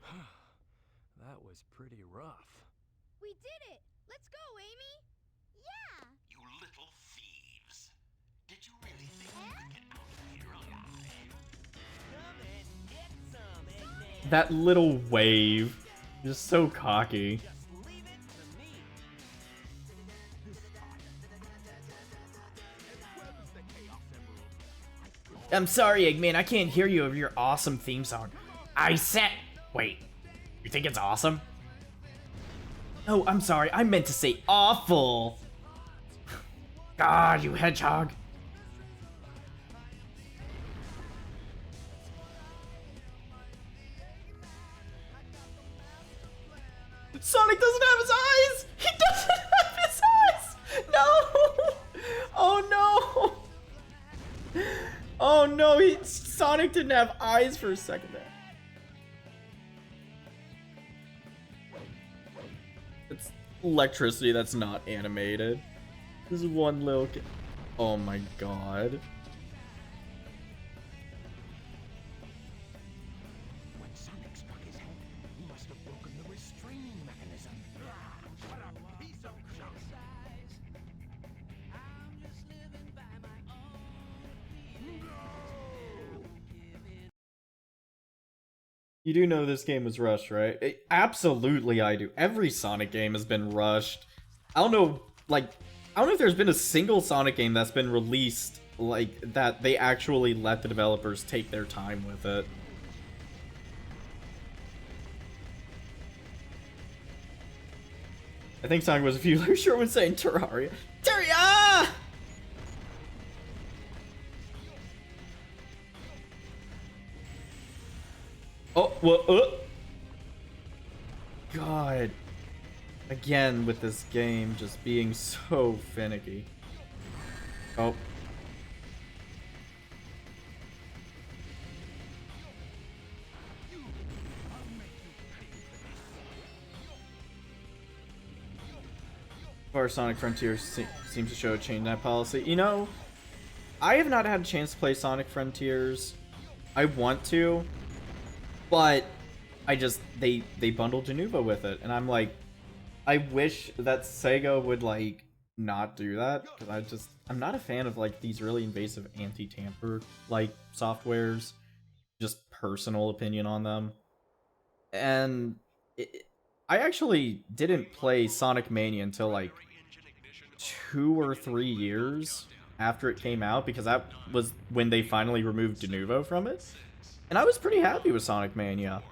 That was pretty rough. We did it! Let's go, Amy! Yeah! You little thieves. Did you really think you could get out of here alive? Come and get some, Eggman. That little wave. Just so cocky. Just leave it to me. I'm sorry, Eggman, I can't hear you over your awesome theme song. I said... Wait, you think it's awesome? No, I'm sorry, I meant to say awful. God, you hedgehog. Sonic doesn't have his eyes! He doesn't have his eyes! No! Oh no! Oh no, Sonic didn't have eyes for a second there. electricity that's not animated. This is one little oh my god. When Sonic struck his head, he must have broken the restraining mechanism. What a piece of junk! You do know this game was rushed, right? Absolutely I do. Every Sonic game has been rushed. I don't know, like, I don't know if there's been a single Sonic game that's been released, like, that they actually let the developers take their time with it. I think Sonic was a few sure when saying Terraria. Terraria! Oh, well, God. Again, with this game just being so finicky. Oh. Our Sonic Frontiers seems to show a change in that policy. You know, I have not had a chance to play Sonic Frontiers. I want to, but I just they bundled Januva with it, and I'm like, I wish that Sega would like not do that, because I'm not a fan of like these really invasive anti-tamper like softwares. Just personal opinion on them. And I actually didn't play Sonic Mania until like 2 or 3 years after it came out, because that was when they finally removed Denuvo from it. And I was pretty happy with Sonic Mania.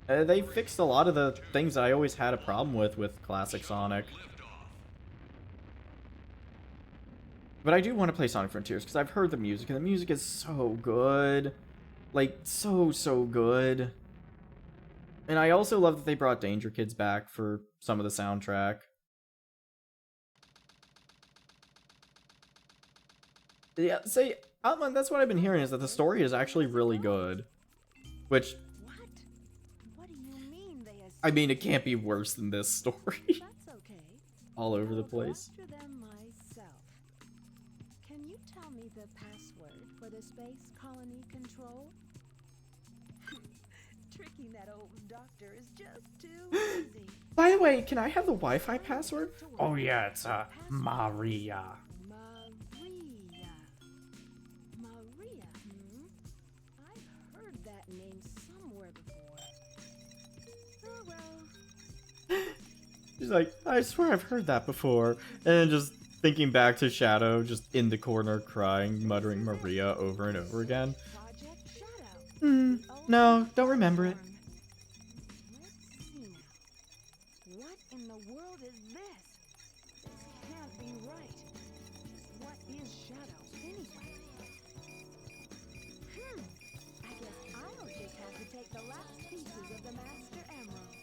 They fixed a lot of the things that I always had a problem with classic Sonic. But I do want to play Sonic Frontiers because I've heard the music, and the music is so good. Like, so good. And I also love that they brought Danger Kids back for some of the soundtrack. Yeah, say, Outman, that's what I've been hearing, is that the story is actually really good. Which, What do you mean they I mean, it can't be worse than this story. That's okay. All over the I'll place. capture them myself. Can you tell me the password for the space colony control? Tricking that old doctor is just too easy. By the way, can I have the Wi-Fi password? Oh yeah, it's Maria. Maria, I've heard that name somewhere before. Oh well. She's like, I swear I've heard that before. And just thinking back to Shadow, just in the corner crying, muttering Maria over and over again. Project Shadow. No, don't remember it. Let's see now. What in the world is this? This can't be right. What is Shadow anyway? I guess I'll just have to take the last pieces of the Master Emerald.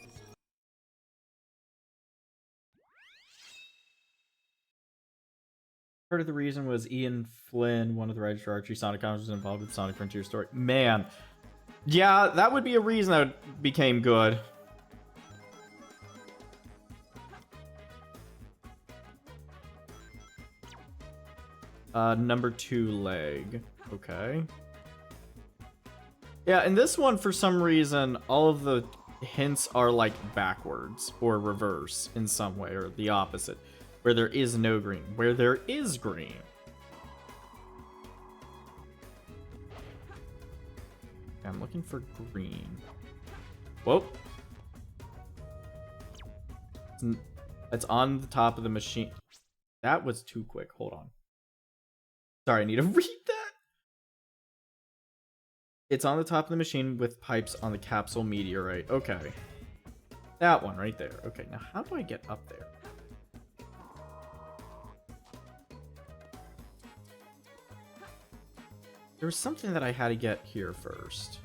Part of the reason was Ian Flynn, one of the writers for Archie Sonic Comics, was involved with Sonic Frontier story. Man. Yeah, that would be a reason that it became good. Number 2 leg. Okay. Yeah, in this one, for some reason, all of the hints are like backwards or reverse in some way, or the opposite. Where there is no green. Where there is green. I'm looking for green. Whoa. It's on the top of the machine. That was too quick. Hold on. Sorry, I need to read that. It's on the top of the machine with pipes on the capsule meteorite. Okay. That one right there. Okay, now how do I get up there? There was something that I had to get here first.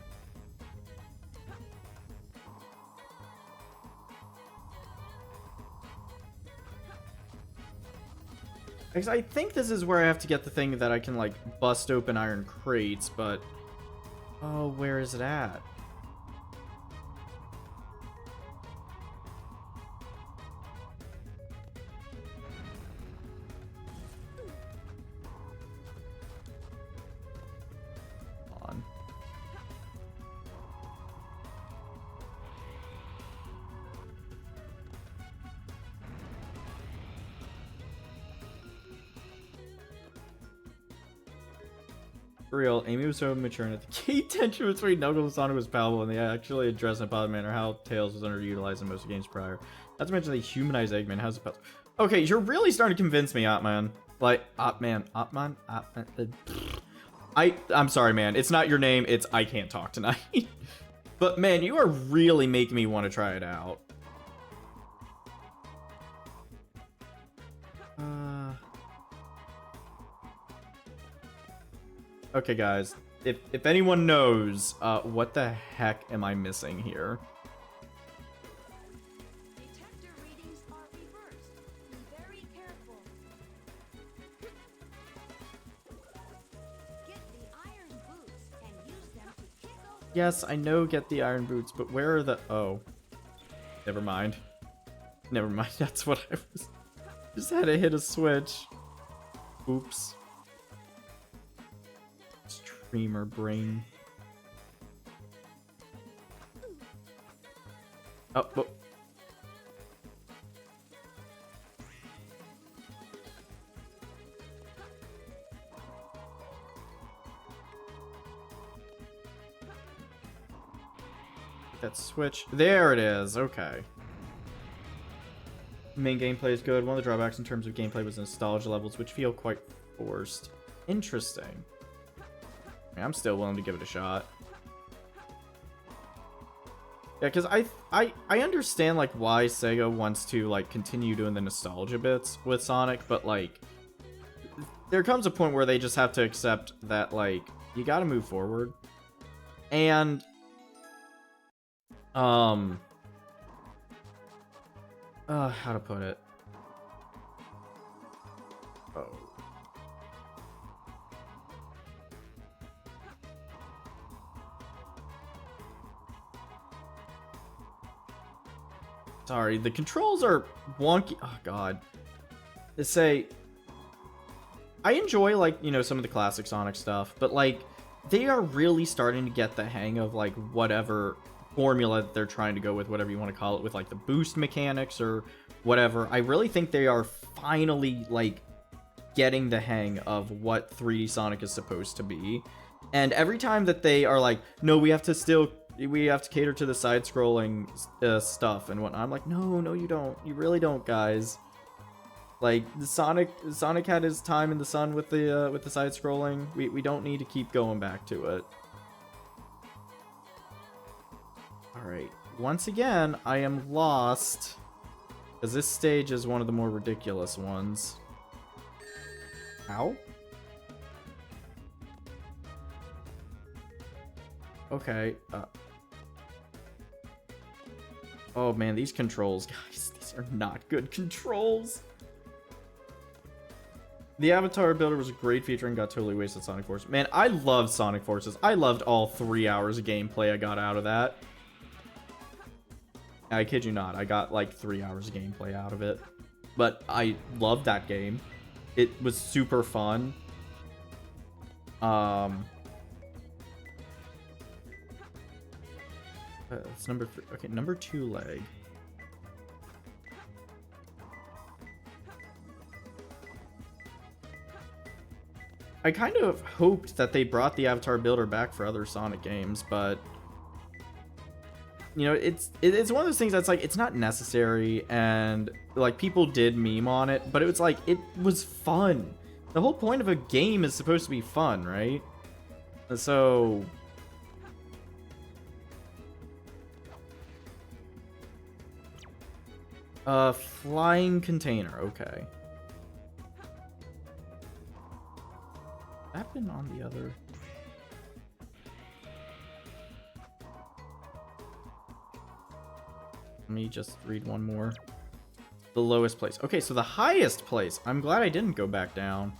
Because I think this is where I have to get the thing that I can, like, bust open iron crates, but... Oh, where is it at? For real, Amy was so mature, and the key tension between Knuckles and Sonic was palpable, and they actually addressed in a positive manner how Tails was underutilized in most games prior. Not to mention they humanized Eggman. How's it possible? Okay, you're really starting to convince me, Opman. Like, Opman. I'm sorry, man. It's not your name. It's I can't talk tonight. But man, you are really making me want to try it out. Okay, guys. If anyone knows, what the heck am I missing here? Detector readings are reversed. Be very careful. Get the iron boots and use them to kick open. Yes, I know get the iron boots, but where are the... Oh. Never mind. Never mind, that's what I was... Just had to hit a switch. Oops. Streamer brain. Oh, oh. That switch. There it is. Okay. Main gameplay is good. One of the drawbacks in terms of gameplay was nostalgia levels, which feel quite forced. Interesting. I mean, I'm still willing to give it a shot. Yeah, because I understand, like, why Sega wants to, like, continue doing the nostalgia bits with Sonic, but, like, there comes a point where they just have to accept that, like, you gotta move forward. And, how to put it? Oh. Sorry, the controls are wonky. Oh, God. To say, I enjoy, like, you know, some of the classic Sonic stuff, but, like, they are really starting to get the hang of, like, whatever formula that they're trying to go with, whatever you want to call it, with, like, the boost mechanics or whatever. I really think they are finally, like, getting the hang of what 3D Sonic is supposed to be. And every time that they are like, no, we have to cater to the side-scrolling stuff and whatnot. I'm like, no, you don't. You really don't, guys. Like, Sonic had his time in the sun with the side-scrolling. We don't need to keep going back to it. All right. Once again, I am lost, because this stage is one of the more ridiculous ones. Ow. Okay. Oh man, these controls, guys, these are not good controls. The Avatar Builder was a great feature and got totally wasted Sonic Forces. Man, I loved Sonic Forces. I loved all 3 hours of gameplay I got out of that. I kid you not, I got like 3 hours of gameplay out of it. But I loved that game. It was super fun. It's number 3. Okay, number 2 leg. I kind of hoped that they brought the Avatar Builder back for other Sonic games, but you know, it's one of those things that's like, it's not necessary, and like, people did meme on it, but it was like, it was fun. The whole point of a game is supposed to be fun, right? So flying container, okay. That been on the other? Let me just read one more. The lowest place. Okay, so the highest place. I'm glad I didn't go back down.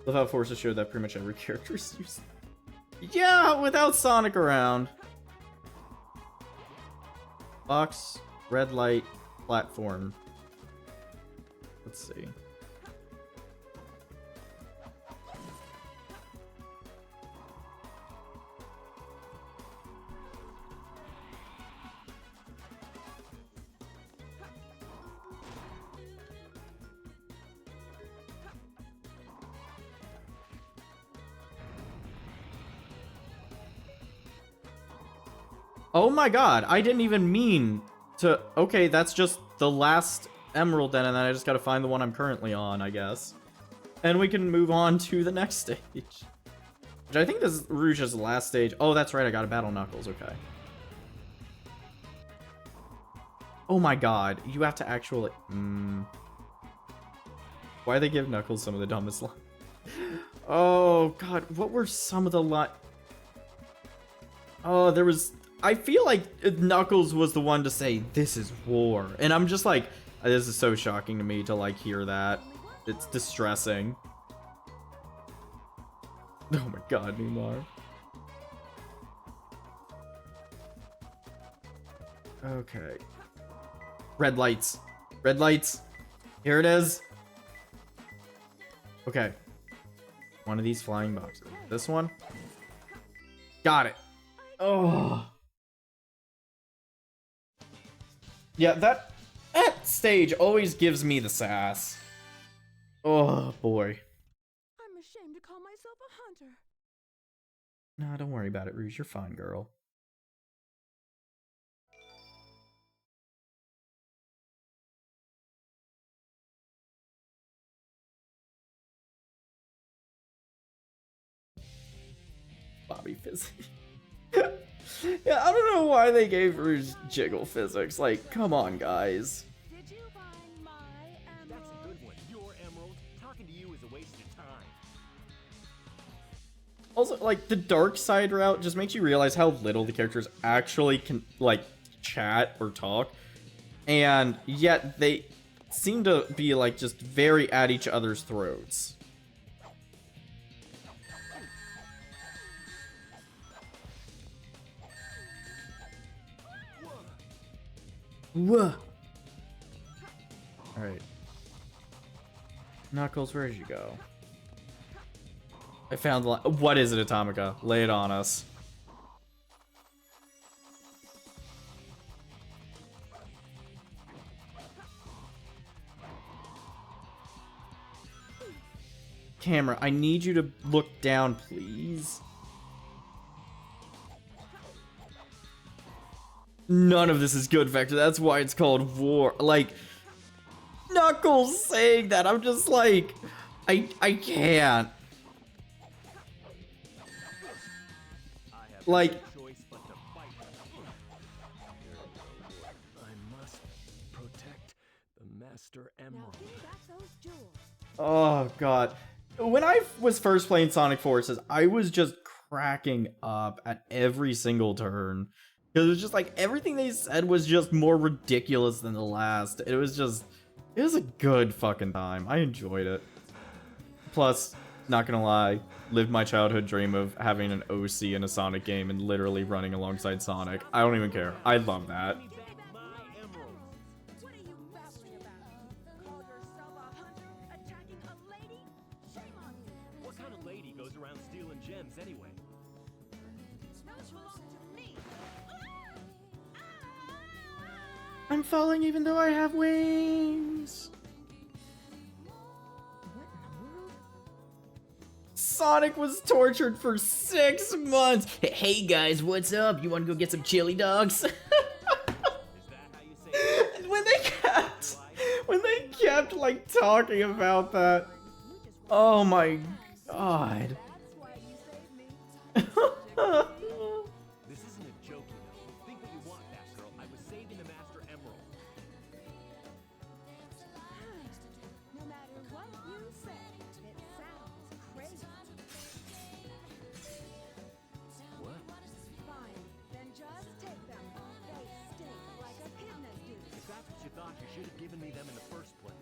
Love how Forces showed that pretty much every character is used. Yeah, without Sonic around. Box, red light, platform. Let's see. Oh my god, I didn't even mean to... Okay, that's just the last emerald then, and then I just gotta find the one I'm currently on, I guess. And we can move on to the next stage. Which I think this is Rouge's last stage. Oh, that's right, I gotta battle Knuckles, okay. Oh my god, you have to actually... Why they give Knuckles some of the dumbest lines? Oh god, what were some of the lines? Oh, there was... I feel like Knuckles was the one to say, "This is war." And I'm just like, this is so shocking to me to, like, hear that. It's distressing. Oh my god, Neymar. Okay. Red lights. Red lights. Here it is. Okay. One of these flying boxes. This one. Got it. Oh. Yeah, that stage always gives me the sass. Oh, boy. I'm ashamed to call myself a hunter. Nah, don't worry about it, Rouge. You're fine, girl. Bobby physics. Yeah, I don't know why they gave Rouge jiggle physics. Like, come on, guys. Did you find my That's emerald? a good one. Your emerald. Talking to you is a waste of time. Also, like, the dark side route just makes you realize how little the characters actually can, like, chat or talk. And yet they seem to be, like, just very at each other's throats. Whoa. Alright. Knuckles, where did you go? I found the... What is it, Atomica? Lay it on us. Camera, I need you to look down, please. None of this is good, Vector. That's why it's called war. Like, Knuckles saying that, I'm just like, I can't. Like, Choice but to fight. I must protect the Master Now Emerald. give back those jewels. oh god. When I was first playing Sonic Forces, I was just cracking up at every single turn. Because it was just like, everything they said was just more ridiculous than the last. It was a good fucking time. I enjoyed it. Plus, not gonna lie, lived my childhood dream of having an OC in a Sonic game and literally running alongside Sonic. I don't even care. I love that. Give me back my emerald. What are you babbling about? Call yourself a hunter attacking a lady? Shame on you. What kind of lady goes around stealing gems anyway? Those belong to me. I'm falling even though I have wings. Sonic was tortured for 6 months. Hey guys, what's up? You want to go get some chili dogs? Is that how you say it? And when they kept like talking about that. Oh my god. That's why you saved me. This isn't a joke, you know. Think what you want, Batgirl. I was saving the Master Emerald. No matter what you say, it sounds crazy. What? Fine, then just take them. They stink like echidnas do. If that's what you thought, you should have given me them in the first place.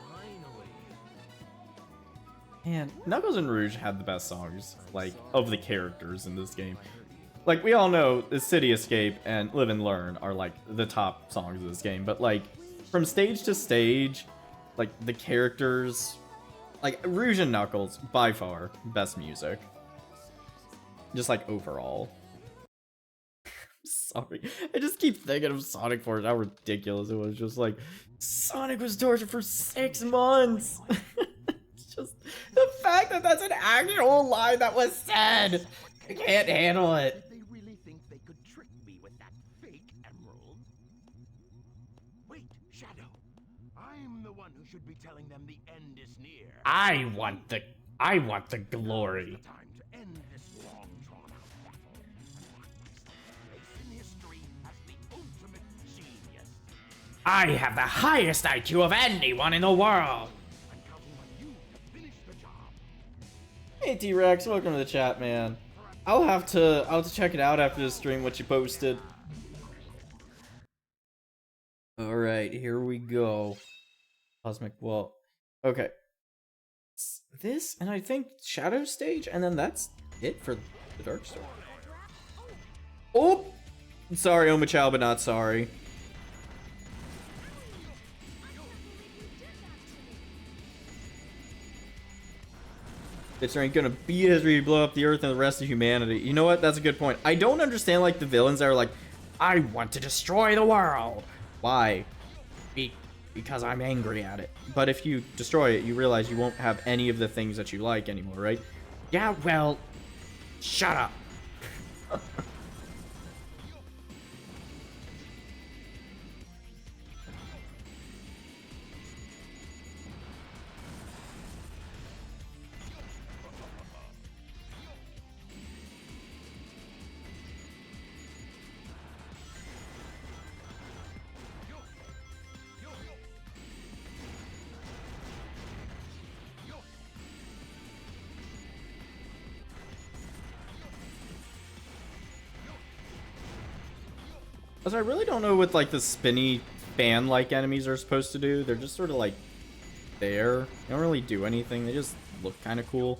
Finally. Man, Knuckles and Rouge had the best songs, like, of the characters in this game. Like, we all know the City Escape and Live and Learn are, like, the top songs of this game, but, like, from stage to stage, like, the characters, like, Rouge and Knuckles, by far, best music. Just, like, overall. Sorry. I just keep thinking of Sonic Force, how ridiculous it was. Just like, Sonic was tortured for 6 months! It's just... fact that that's an actual line that was said. I can't handle it. Did they really think they could trick me with that fake emerald? Wait, Shadow. I'm the one who should be telling them the end is near. I want the glory. Now's the time to end this long drawn-out battle and mark myself a place in history as the ultimate genius. I have the highest IQ of anyone in the world. I'm counting on you to finish the job. Hey T-Rex, welcome to the chat, man. I'll have to check it out after the stream what you posted. All right, here we go. Cosmic Wall. Okay. This, and I think Shadow Stage, and then that's it for the Dark Story. Oh! Sorry, Omachao, but not sorry. Bitch, there ain't gonna be a history to blow up the earth and the rest of humanity. You know what? That's a good point. I don't understand, like, the villains that are like, I want to destroy the world. Why? Because I'm angry at it. But if you destroy it, you realize you won't have any of the things that you like anymore, right? Yeah, well, shut up. I really don't know what, like, the spinny fan-like enemies are supposed to do. They're just sort of, like, there. They don't really do anything. They just look kind of cool.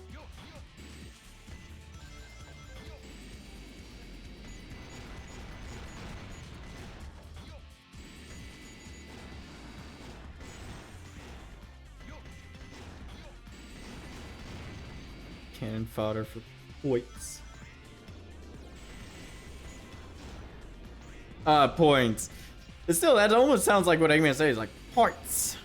Cannon fodder for points. Points. But still, that almost sounds like what Eggman says, like, points.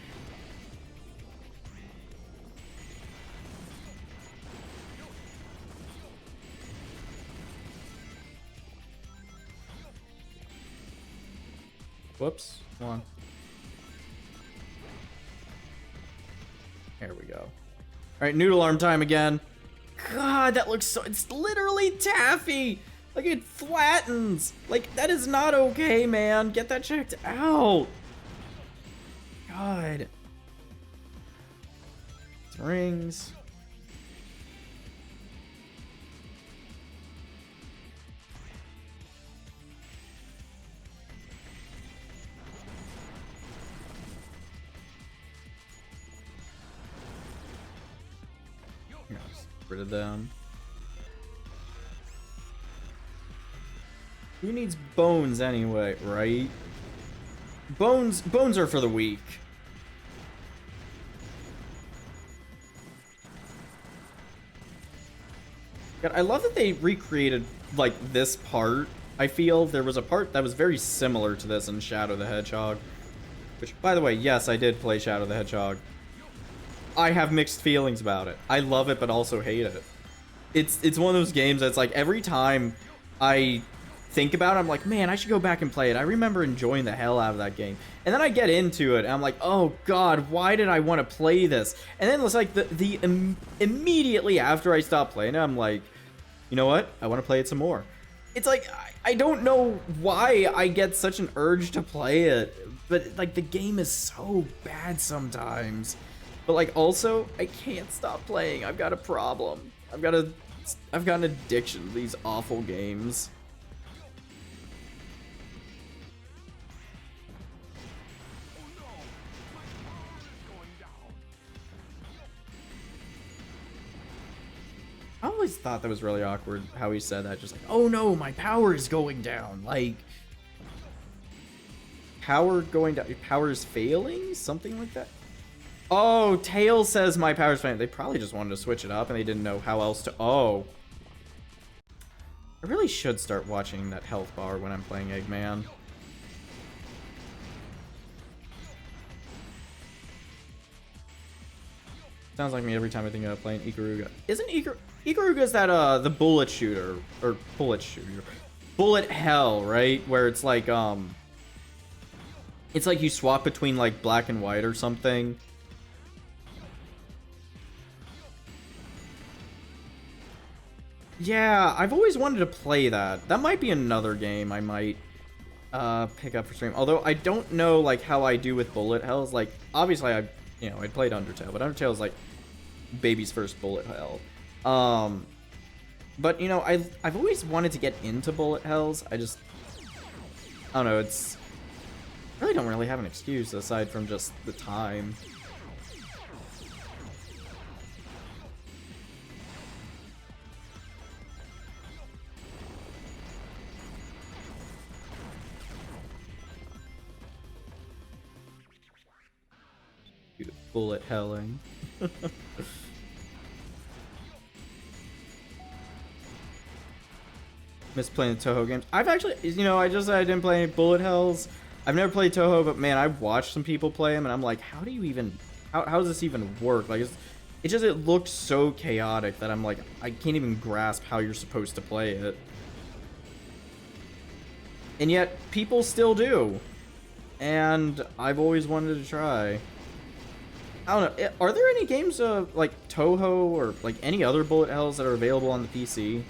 Whoops. Come on. There we go. Alright, noodle arm time again. God, that looks so... It's literally taffy! Like, it flattens. Like, that is not okay, man. Get that checked out. God. It's rings. Here, just get rid of them. Who needs bones anyway, right? Bones are for the weak. God, I love that they recreated, like, this part. I feel there was a part that was very similar to this in Shadow the Hedgehog. Which, by the way, yes, I did play Shadow the Hedgehog. I have mixed feelings about it. I love it, but also hate it. It's one of those games that's like, every time I think about it, I'm like, man, I should go back and play it. I remember enjoying the hell out of that game. And then I get into it, and I'm like, oh god, why did I want to play this? And then it's like, immediately after I stop playing it, I'm like, you know what? I want to play it some more. It's like, I don't know why I get such an urge to play it, but like, the game is so bad sometimes. But like, also, I can't stop playing. I've got a problem. I've got an addiction to these awful games. I always thought that was really awkward how he said that, just like, oh no, my power is going down. Like, power going down, power is failing? Something like that? Oh, Tails says my power's failing. They probably just wanted to switch it up and they didn't know how else to, oh. I really should start watching that health bar when I'm playing Eggman. Sounds like me every time I think about playing Ikaruga. Isn't Ikaruga's that the bullet shooter or bullet hell, right? Where it's like you swap between like black and white or something. Yeah, I've always wanted to play that. That might be another game I might pick up for stream. Although I don't know like how I do with bullet hells. Like obviously I played Undertale, but Undertale is like baby's first bullet hell. But you know, I've always wanted to get into bullet hells. I don't know, I really don't really have an excuse aside from just the time. Bullet helling. Miss playing the Toho games. I've actually, you know, I didn't play any bullet hells. I've never played Toho, but man, I've watched some people play them, and I'm like, how do you even, how does this even work? Like, it looks so chaotic that I'm like, I can't even grasp how you're supposed to play it. And yet, people still do. And I've always wanted to try. I don't know. Are there any games like Toho or like any other bullet hells that are available on the PC?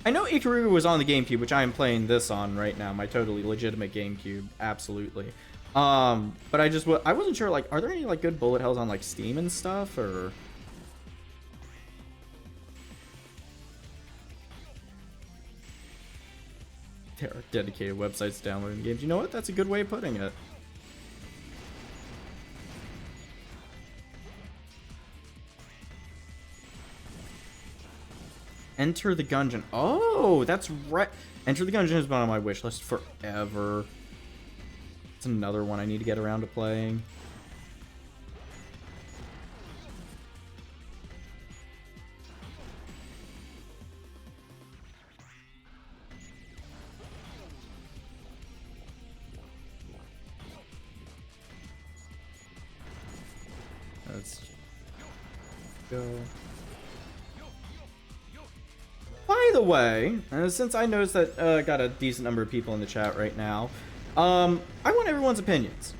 I know Ikaruga was on the GameCube, which I am playing this on right now. My totally legitimate GameCube, absolutely. But I wasn't sure. Like, are there any like good bullet hells on like Steam and stuff, or? There are dedicated websites downloading games. You know what? That's a good way of putting it. Enter the Gungeon. Oh, that's right. Enter the Gungeon has been on my wish list forever. It's another one I need to get around to playing. Let's go. By the way, since I noticed that got a decent number of people in the chat right now, I want everyone's opinions.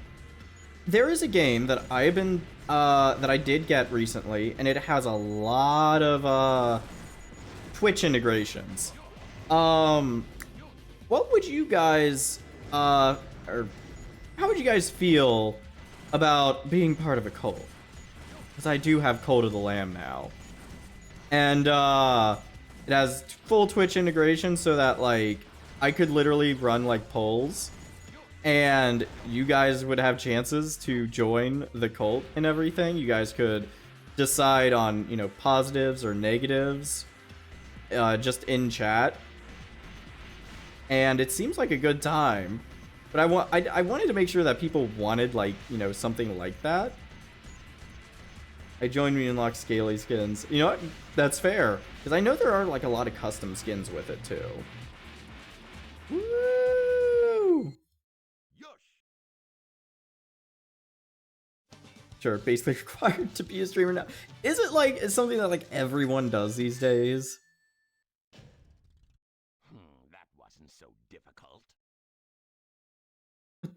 There is a game that that I did get recently, and it has a lot of Twitch integrations. What would you guys or how would you guys feel about being part of a cult? Because I do have Cult of the Lamb now, and it has full Twitch integration, so that like I could literally run like polls, and you guys would have chances to join the cult and everything. You guys could decide on, you know, positives or negatives, just in chat, and it seems like a good time. But I wanted to make sure that people wanted, like, you know, something like that. I joined me unlock scaly skins. You know what? That's fair. Because I know there are like a lot of custom skins with it too. Woo! Sure, basically required to be a streamer now. Is it like, it's something that like everyone does these days? That wasn't so difficult.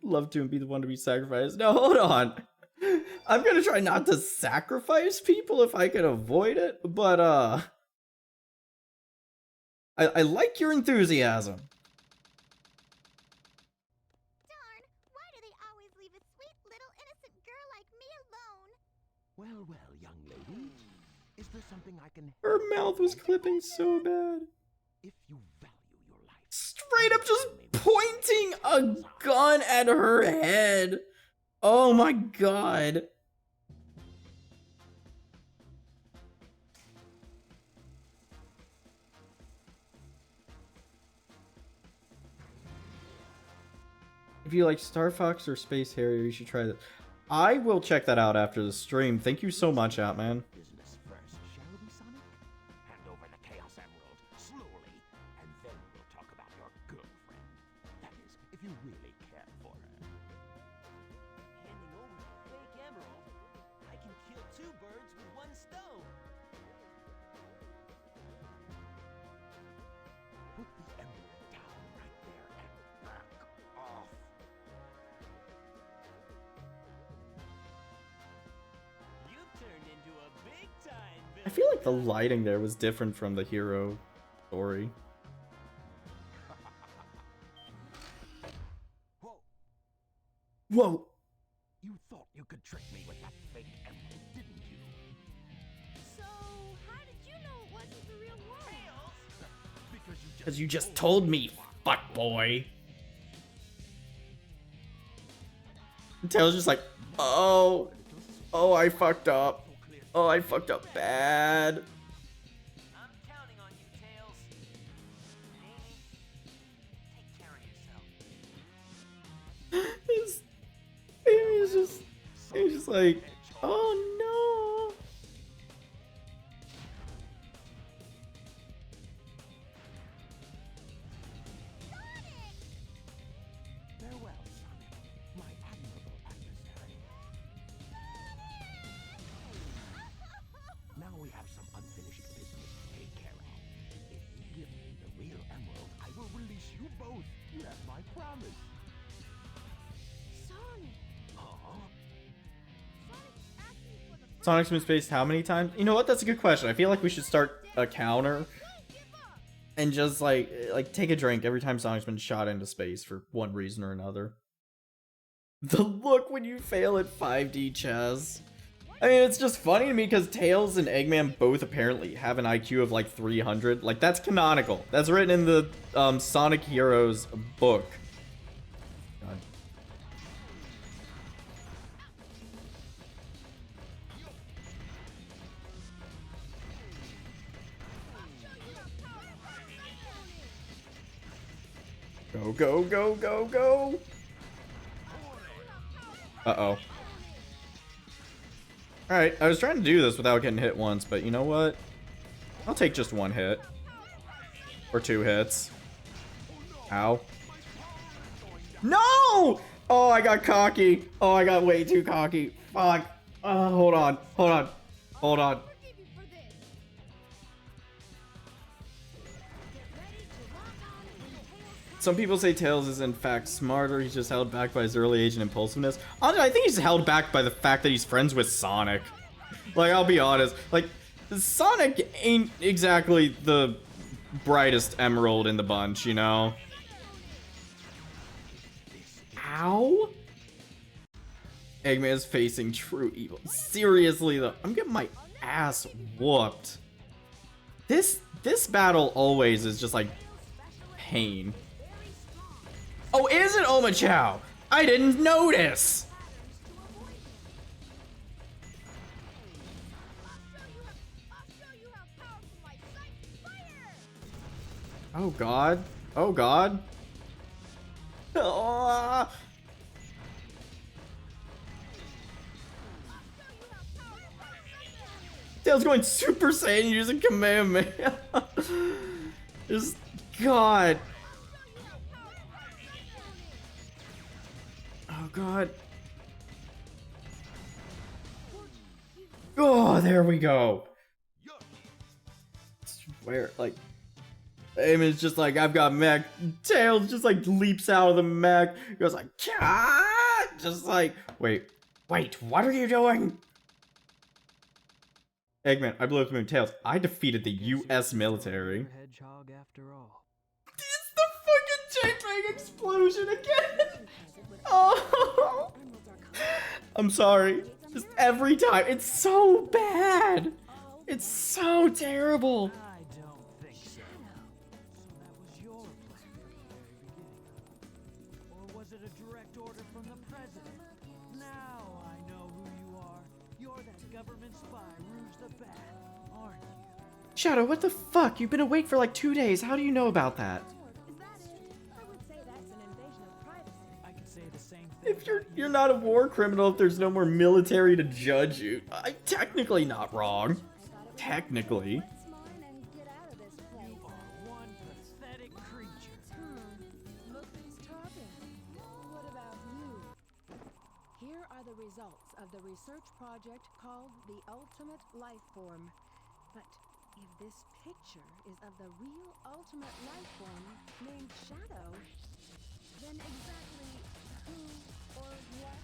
Love to be the one to be sacrificed. No, hold on. I'm gonna try not to sacrifice people if I can avoid it, but I like your enthusiasm. Darn, why do they always leave a sweet little innocent girl like me alone? Well, young lady, is there something I can... Her mouth was clipping so bad. If you value your life... Straight up just pointing a gun at her head. Oh my god. If you like Star Fox or Space Harrier, you should try that. I will check that out after the stream. Thank you so much, Outman. Business first, shall we, Sonic? if you really care for her. Handing over the fake emerald, I can kill two birds with one stone. Put the emerald down right there and back off. You've turned into a big-time villain. I feel like the lighting there was different from the hero story. Whoa! Whoa! You thought you could trick me with that fake emerald, didn't you? So, how did you know it wasn't the real one? Because you just told me, fuck boy. And Tails just like, oh, I fucked up. Oh, I fucked up bad. I'm counting on you, Tails. Amy, take care of yourself. He's just like, oh no. Farewell, Sonic, my admirable adversary. Now we have some unfinished business to take care of. If you give me the real emerald, I will release you both. You have my promise. Sonic! Huh? Sonic's asking for the Sonic's been spaced how many times? You know what? That's a good question. I feel like we should start a counter and just like take a drink every time Sonic's been shot into space for one reason or another. The look when you fail at 5D chess. I mean, it's just funny to me because Tails and Eggman both apparently have an IQ of like 300. Like, that's canonical. That's written in the Sonic Heroes book. God. Go, go, go, go, go! Uh-oh. Alright, I was trying to do this without getting hit once, but you know what? I'll take just one hit. Or two hits. Ow. No! Oh, I got cocky. Oh, I got way too cocky. Fuck. Hold on. Hold on. Hold on. forgive you for this. Get ready to rock on when Tails Some people say Tails is in fact smarter. He's just held back by his early age and impulsiveness. Honestly, I think he's held back by the fact that he's friends with Sonic. Like, I'll be honest. Like, Sonic ain't exactly the brightest emerald in the bunch, you know? Ow? Eggman is facing true evil. Seriously, though. I'm getting my ass whooped. This battle always is just, like, pain. Oh, is it Omachow? I didn't notice! I'll show you how powerful my sight fire! Oh god. Oh god. Ah. Tails going Super Saiyan using Kamehameha. Just god. Oh god. Oh, there we go. Where, like, Eamon's just like, I've got mech. Tails just like leaps out of the mech. He goes like, Kah! Just like, wait, what are you doing? Eggman, I blew up the moon. Tails, I defeated the U.S. military. Hedgehog after all. It's the fucking jetpack explosion again. Oh, I'm sorry. Just every time, it's so bad. It's so terrible. I don't think so. So that was your plan from the very beginning. Or was it a direct order from the president? Now I know who you are. You're that government spy, Rouge the Bat, aren't you? Shadow, what the fuck? You've been awake for like 2 days. How do you know about that? Is that it? I would say that's an invasion of privacy. I could say the same thing. If you're not a war criminal, if there's no more military to judge you, I'm technically not wrong. Technically. What's mine and get out of this place. You are one pathetic creature. Look who's talking. the results of the research project called the Ultimate Life Form. But if this picture is of the real ultimate life form named Shadow, then exactly who or what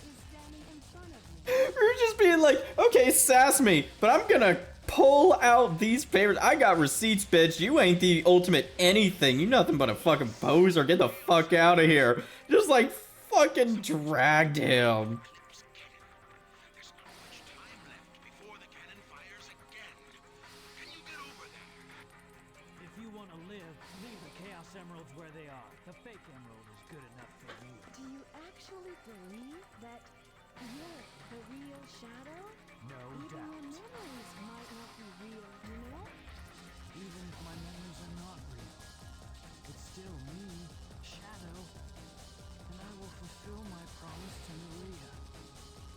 is standing in front of me? We're just being like, okay, sass me, but I'm gonna pull out these papers. I got receipts, bitch. You ain't the ultimate anything. You nothing but a fucking poser. Get the fuck out of here. Just like fucking dragged him. There's not much time left before the cannon fires again. Can you get over there? If you want to live, leave the Chaos Emeralds where they are. The fake emerald is good enough for you. Do you actually believe that you're the real Shadow? No Even your doubt. memories might not be real, you know? Even if my memories are not real, it's still me, Shadow. And I will fulfill my promise to Maria.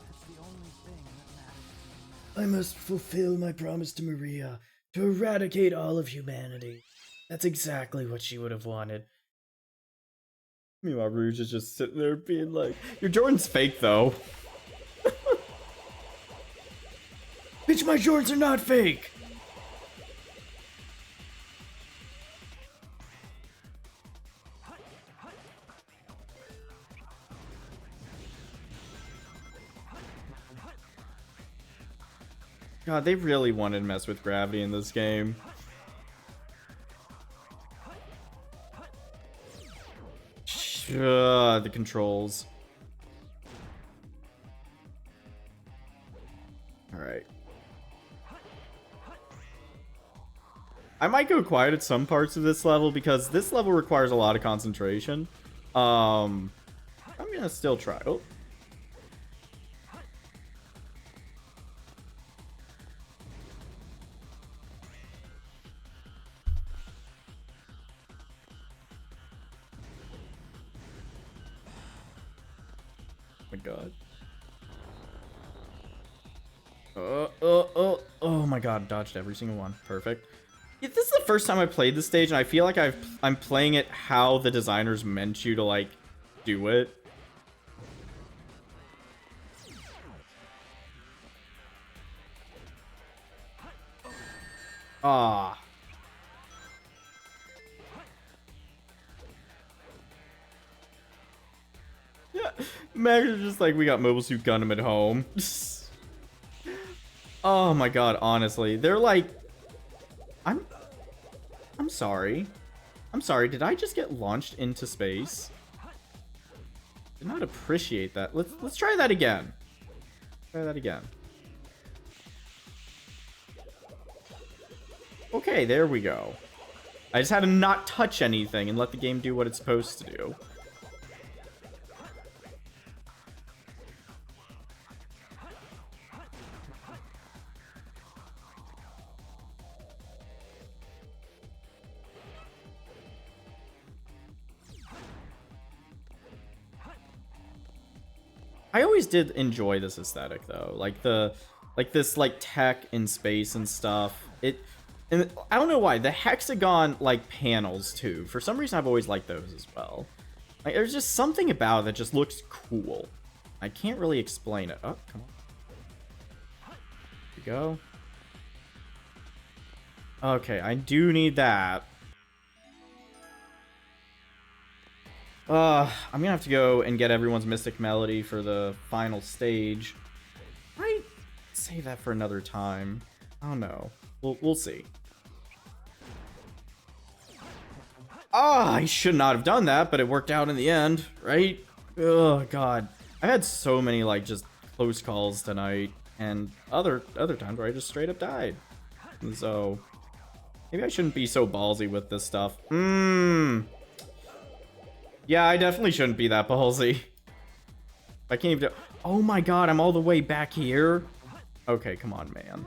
That's the only thing that matters to me now. I must fulfill my promise to Maria to eradicate all of humanity. That's exactly what she would have wanted. Meanwhile, Rouge is just sitting there being like, your Jordan's fake though. Bitch, my Jordans are not fake! God, they really wanted to mess with gravity in this game. The controls. Alright. I might go quiet at some parts of this level because this level requires a lot of concentration. I'm gonna still try. Oh. My god. Oh my god, dodged every single one. Perfect. Yeah, this is the first time I played this stage, and I feel like I'm playing it how the designers meant you to, like, do it. Ah. Yeah, Max is just like, we got Mobile Suit Gundam at home. Oh my god, honestly. They're like... I'm sorry. I'm sorry, did I just get launched into space? Did not appreciate that. Let's try that again. Try that again. Okay, there we go. I just had to not touch anything and let the game do what it's supposed to do. I always did enjoy this aesthetic though, like this like tech in space and stuff. And I don't know why the hexagon like panels too. For some reason, I've always liked those as well. Like there's just something about it that just looks cool. I can't really explain it. Oh, come on. Here we go. Okay, I do need that. I'm gonna have to go and get everyone's Mystic Melody for the final stage. Right? Save that for another time. I don't know. We'll see. I should not have done that, but it worked out in the end, right? Oh god. I've had so many like just close calls tonight and other times where I just straight up died. And so maybe I shouldn't be so ballsy with this stuff. Yeah, I definitely shouldn't be that ballsy. I can't even do... Oh my god, I'm all the way back here? Okay, come on, man.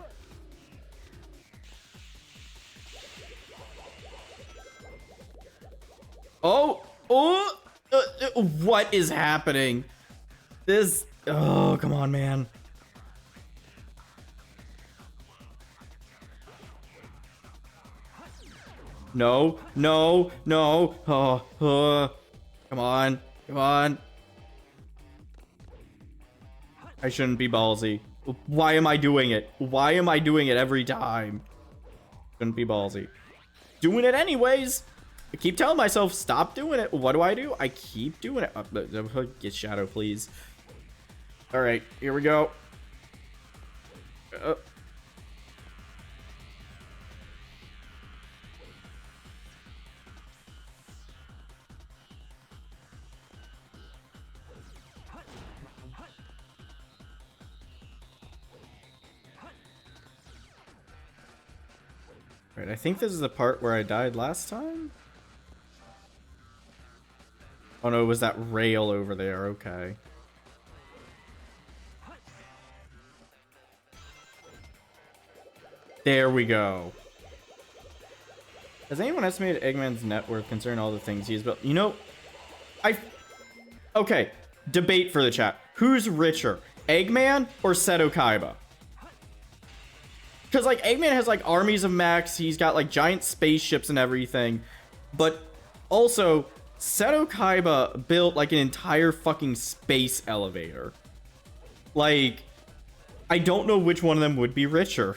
Oh! Oh! What is happening? This... Oh, come on, man. No, no, no. Come on, come on. I shouldn't be ballsy. Why am I doing it? Why am I doing it every time? Shouldn't be ballsy. Doing it anyways. I keep telling myself, stop doing it. What do? I keep doing it. Get Shadow, please. All right, here we go. Right, I think this is the part where I died last time. Oh no, it was that rail over there. Okay. There we go. Has anyone estimated Eggman's net worth considering all the things he's built? You know, okay, debate for the chat. Who's richer, Eggman or Seto Kaiba? Because, like, Eggman has, like, armies of mechs. He's got, like, giant spaceships and everything. But also, Seto Kaiba built, like, an entire fucking space elevator. Like, I don't know which one of them would be richer.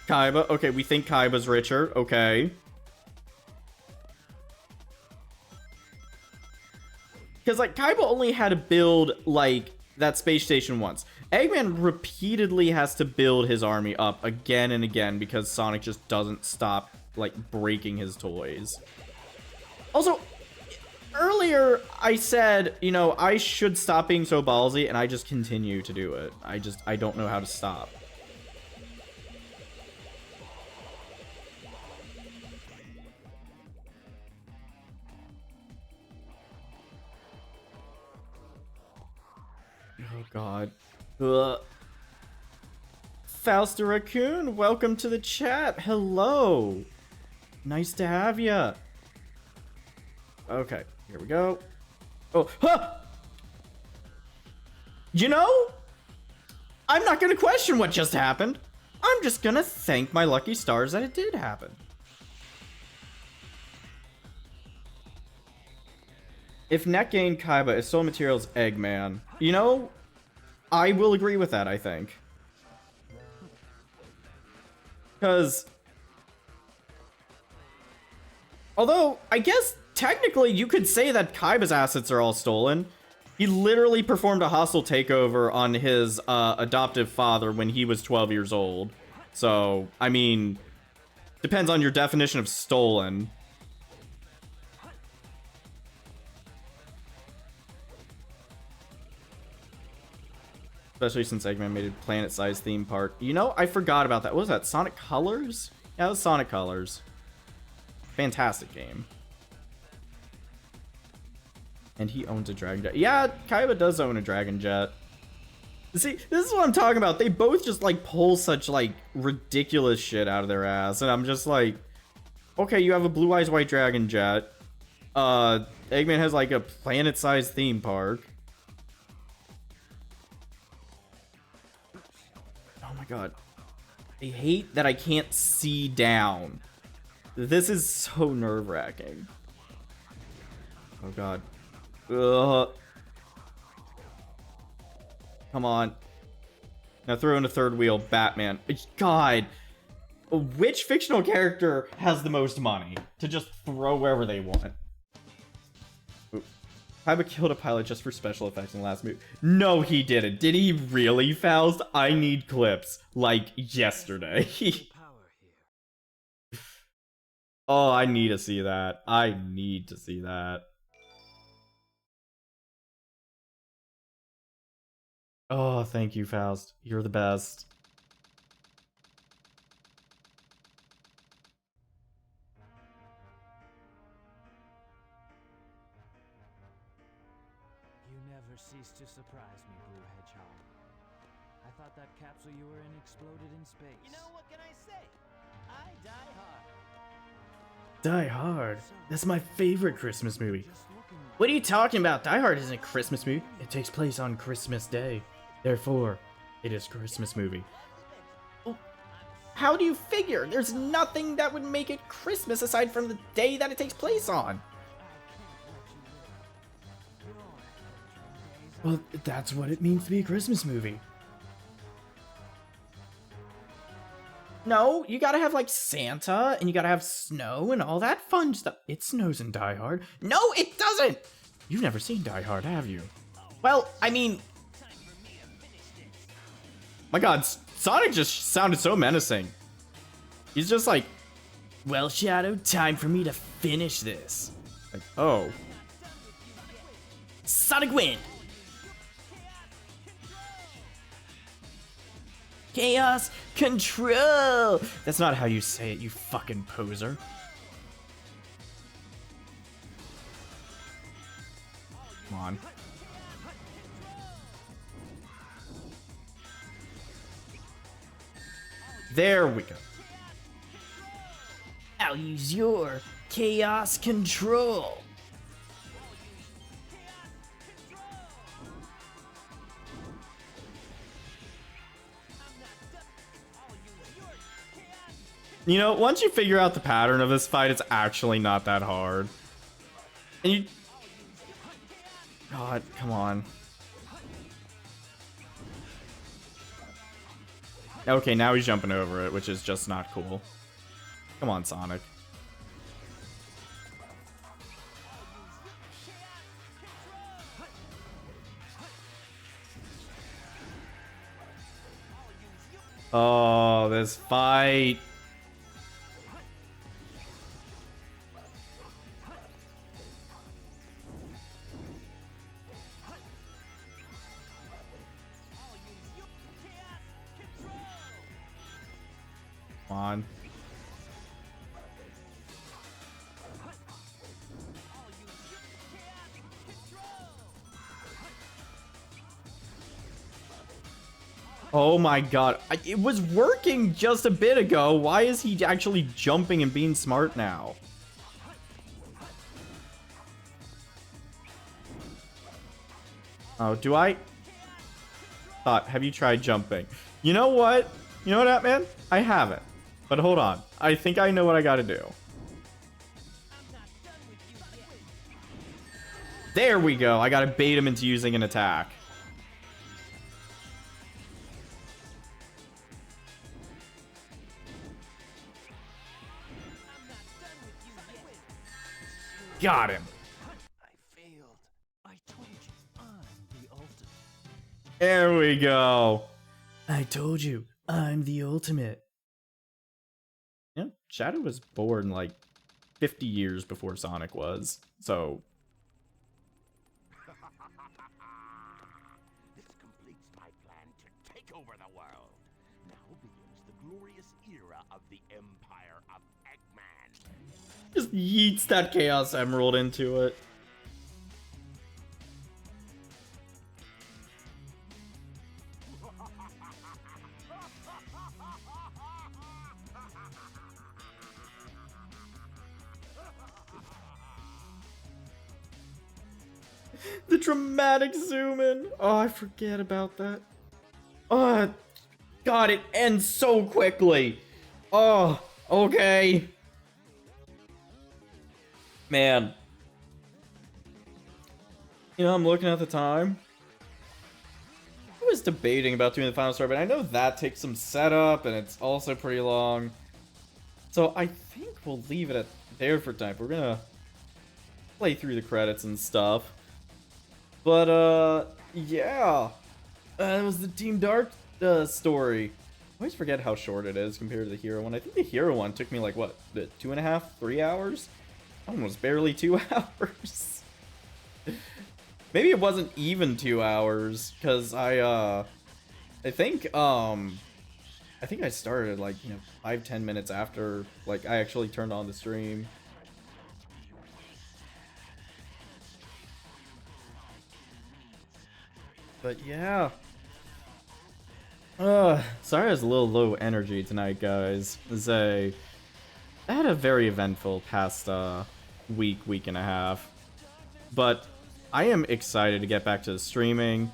Kaiba. Okay, we think Kaiba's richer. Okay. Because, like, Kaiba only had to build, like, that space station once. Eggman repeatedly has to build his army up again and again because Sonic just doesn't stop, like, breaking his toys. Also, earlier I said, you know, I should stop being so ballsy, and I just continue to do it. I don't know how to stop. Oh god. Fausta Raccoon, welcome to the chat. Hello. Nice to have ya. Okay, here we go. Oh, huh! You know, I'm not gonna question what just happened. I'm just gonna thank my lucky stars that it did happen. If net gain Kaiba is soul materials Eggman, you know, I will agree with that, I think. Because, although, I guess, technically, you could say that Kaiba's assets are all stolen. He literally performed a hostile takeover on his adoptive father when he was 12 years old. So, I mean, depends on your definition of stolen. Especially since Eggman made a planet-sized theme park. You know, I forgot about that. What was that? Sonic Colors? Yeah, it was Sonic Colors. Fantastic game. And he owns a Dragon Jet. Yeah, Kaiba does own a Dragon Jet. See, this is what I'm talking about. They both just, like, pull such, like, ridiculous shit out of their ass. And I'm just like, okay, you have a Blue Eyes White Dragon Jet. Eggman has, like, a planet-sized theme park. Oh my god. I hate that I can't see down. This is so nerve-wracking. Oh god. Ugh. Come on. Now throw in a third wheel, Batman. God. Which fictional character has the most money to just throw wherever they want? Kaiba killed a pilot just for special effects in the last movie. No, he didn't. Did he really, Faust? I need clips. Like, yesterday. Oh, I need to see that. I need to see that. Oh, thank you, Faust. You're the best. You never cease to surprise me, Blue Hedgehog. I thought that capsule you were in exploded in space. You know, what can I say? I die hard. Die Hard? That's my favorite Christmas movie. What are you talking about? Die Hard isn't a Christmas movie. It takes place on Christmas Day. Therefore, it is a Christmas movie. Oh, how do you figure? There's nothing that would make it Christmas aside from the day that it takes place on. Well, that's what it means to be a Christmas movie. No, you gotta have, like, Santa, and you gotta have snow and all that fun stuff. It snows in Die Hard. No, it doesn't! You've never seen Die Hard, have you? Well, I mean... My god, Sonic just sounded so menacing. He's just like, well, Shadow, time for me to finish this. Like, oh. Sonic win! Chaos control! That's not how you say it, you fucking poser. Come on. There we go. I'll use your chaos control. You know, once you figure out the pattern of this fight, it's actually not that hard. And you... God, come on. Okay, now he's jumping over it, which is just not cool. Come on, Sonic. Oh, this fight. Come on. Oh my god. It was working just a bit ago. Why is he actually jumping and being smart now? Oh, do I? Thought, have you tried jumping? You know what? You know what, Atman? I haven't. But hold on. I think I know what I gotta do. There we go. I gotta bait him into using an attack. Got him. I failed. I told you I'm the ultimate. There we go. I told you, I'm the ultimate. Yeah, Shadow was born like 50 years before Sonic was, so... This completes my plan to take over the world. Now begins the glorious era of the Empire of Eggman. Just yeets that Chaos Emerald into it. The dramatic zoom in. Oh, I forget about that. Oh, God, it ends so quickly. Oh, okay. Man. You know, I'm looking at the time. I was debating about doing the final story, but I know that takes some setup, and it's also pretty long. So I think we'll leave it at there for time. We're gonna play through the credits and stuff. But, yeah. That was the Team Dark story. I always forget how short it is compared to the Hero one. I think the Hero one took me like, what, 2.5, 3 hours? Almost barely 2 hours. Maybe it wasn't even 2 hours, because I think I started, like, 5-10 minutes after, like, I actually turned on the stream. But yeah. Sorry I was a little low energy tonight, guys. I had a very eventful past week and a half. But I am excited to get back to the streaming.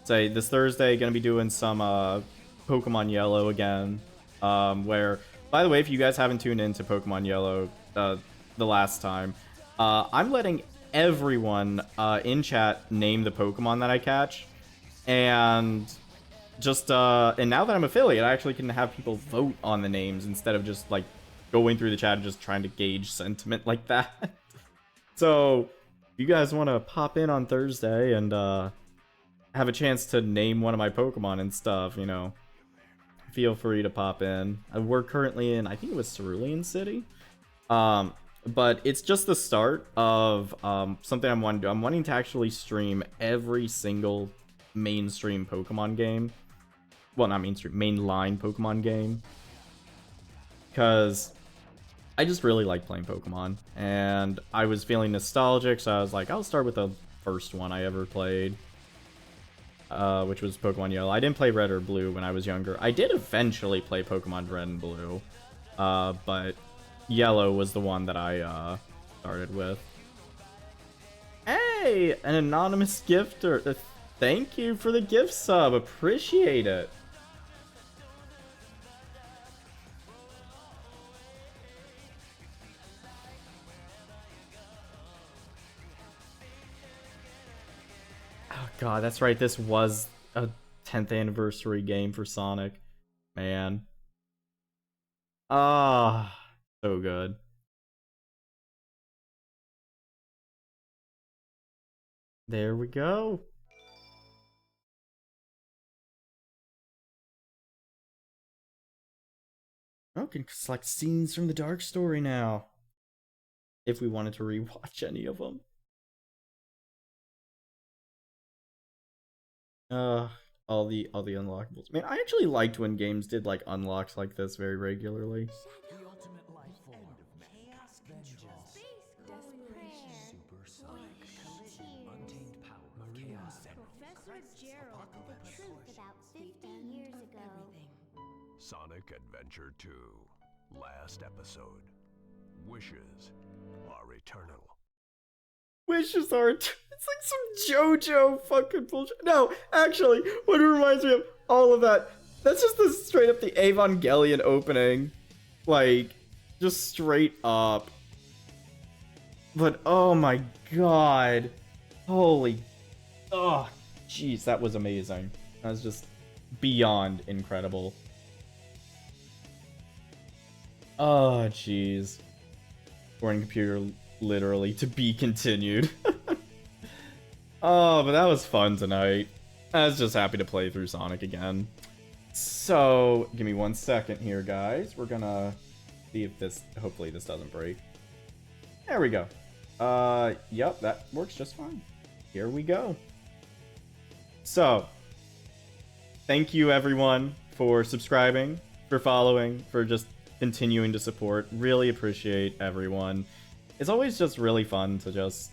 This Thursday, gonna be doing some Pokemon Yellow again. Where, by the way, if you guys haven't tuned into Pokemon Yellow the last time, I'm letting everyone in chat name the Pokemon that I catch. And just, and now that I'm affiliate, I actually can have people vote on the names instead of just, like, going through the chat and just trying to gauge sentiment like that. So, if you guys want to pop in on Thursday and, have a chance to name one of my Pokemon and stuff, you know, feel free to pop in. We're currently in, I think it was Cerulean City. But it's just the start of something I'm wanting to do. I'm wanting to actually stream every single mainstream Pokemon game. Well, not mainstream, mainline Pokemon game. Because I just really like playing Pokemon. And I was feeling nostalgic, so I was like, I'll start with the first one I ever played. Which was Pokemon Yellow. I didn't play Red or Blue when I was younger. I did eventually play Pokemon Red and Blue. But Yellow was the one that I started with. Hey! An anonymous gifter. Thank you for the gift sub. Appreciate it. Oh god, that's right. This was a 10th anniversary game for Sonic. Man. Ah, so good. There we go. Oh, can select scenes from the Dark Story now. If we wanted to rewatch any of them. All the unlockables. Man, I actually liked when games did like unlocks like this very regularly. The ultimate life form. Chaos control. Desperation. Supersonic. Collision. Untamed power. Chaos Emerald. Professor Gerald, the truth about 50 years ago. Sonic Adventure 2. Last episode. Wishes are eternal. Wishes are... It's like some JoJo fucking bullshit. No, actually, what it reminds me of all of that, that's just the straight up the Evangelion opening. Like, just straight up. But, oh my god. Holy... Oh, jeez, that was amazing. That was just beyond incredible. Oh, jeez. Boring computer... Literally, to be continued. Oh, but that was fun tonight. I was just happy to play through Sonic again. So, give me 1 second here, guys. We're gonna see if this... Hopefully this doesn't break. There we go. Yep, that works just fine. Here we go. So, thank you everyone for subscribing, for following, for just continuing to support. Really appreciate everyone. It's always just really fun to just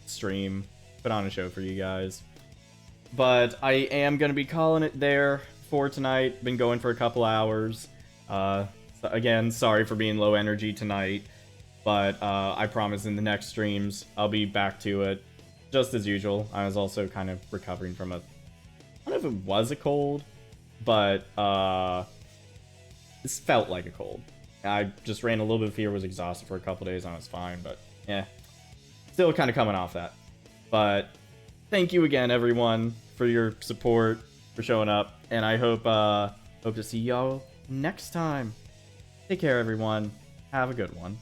stream, put on a show for you guys. But I am going to be calling it there for tonight. Been going for a couple hours. So again, sorry for being low energy tonight. But I promise in the next streams, I'll be back to it just as usual. I was also kind of recovering from a... I don't know if it was a cold, but this felt like a cold. I just ran a little bit of fever, was exhausted for a couple days, and I was fine, but yeah. Still kind of coming off that. But thank you again, everyone, for your support, for showing up, and I hope to see y'all next time. Take care, everyone. Have a good one.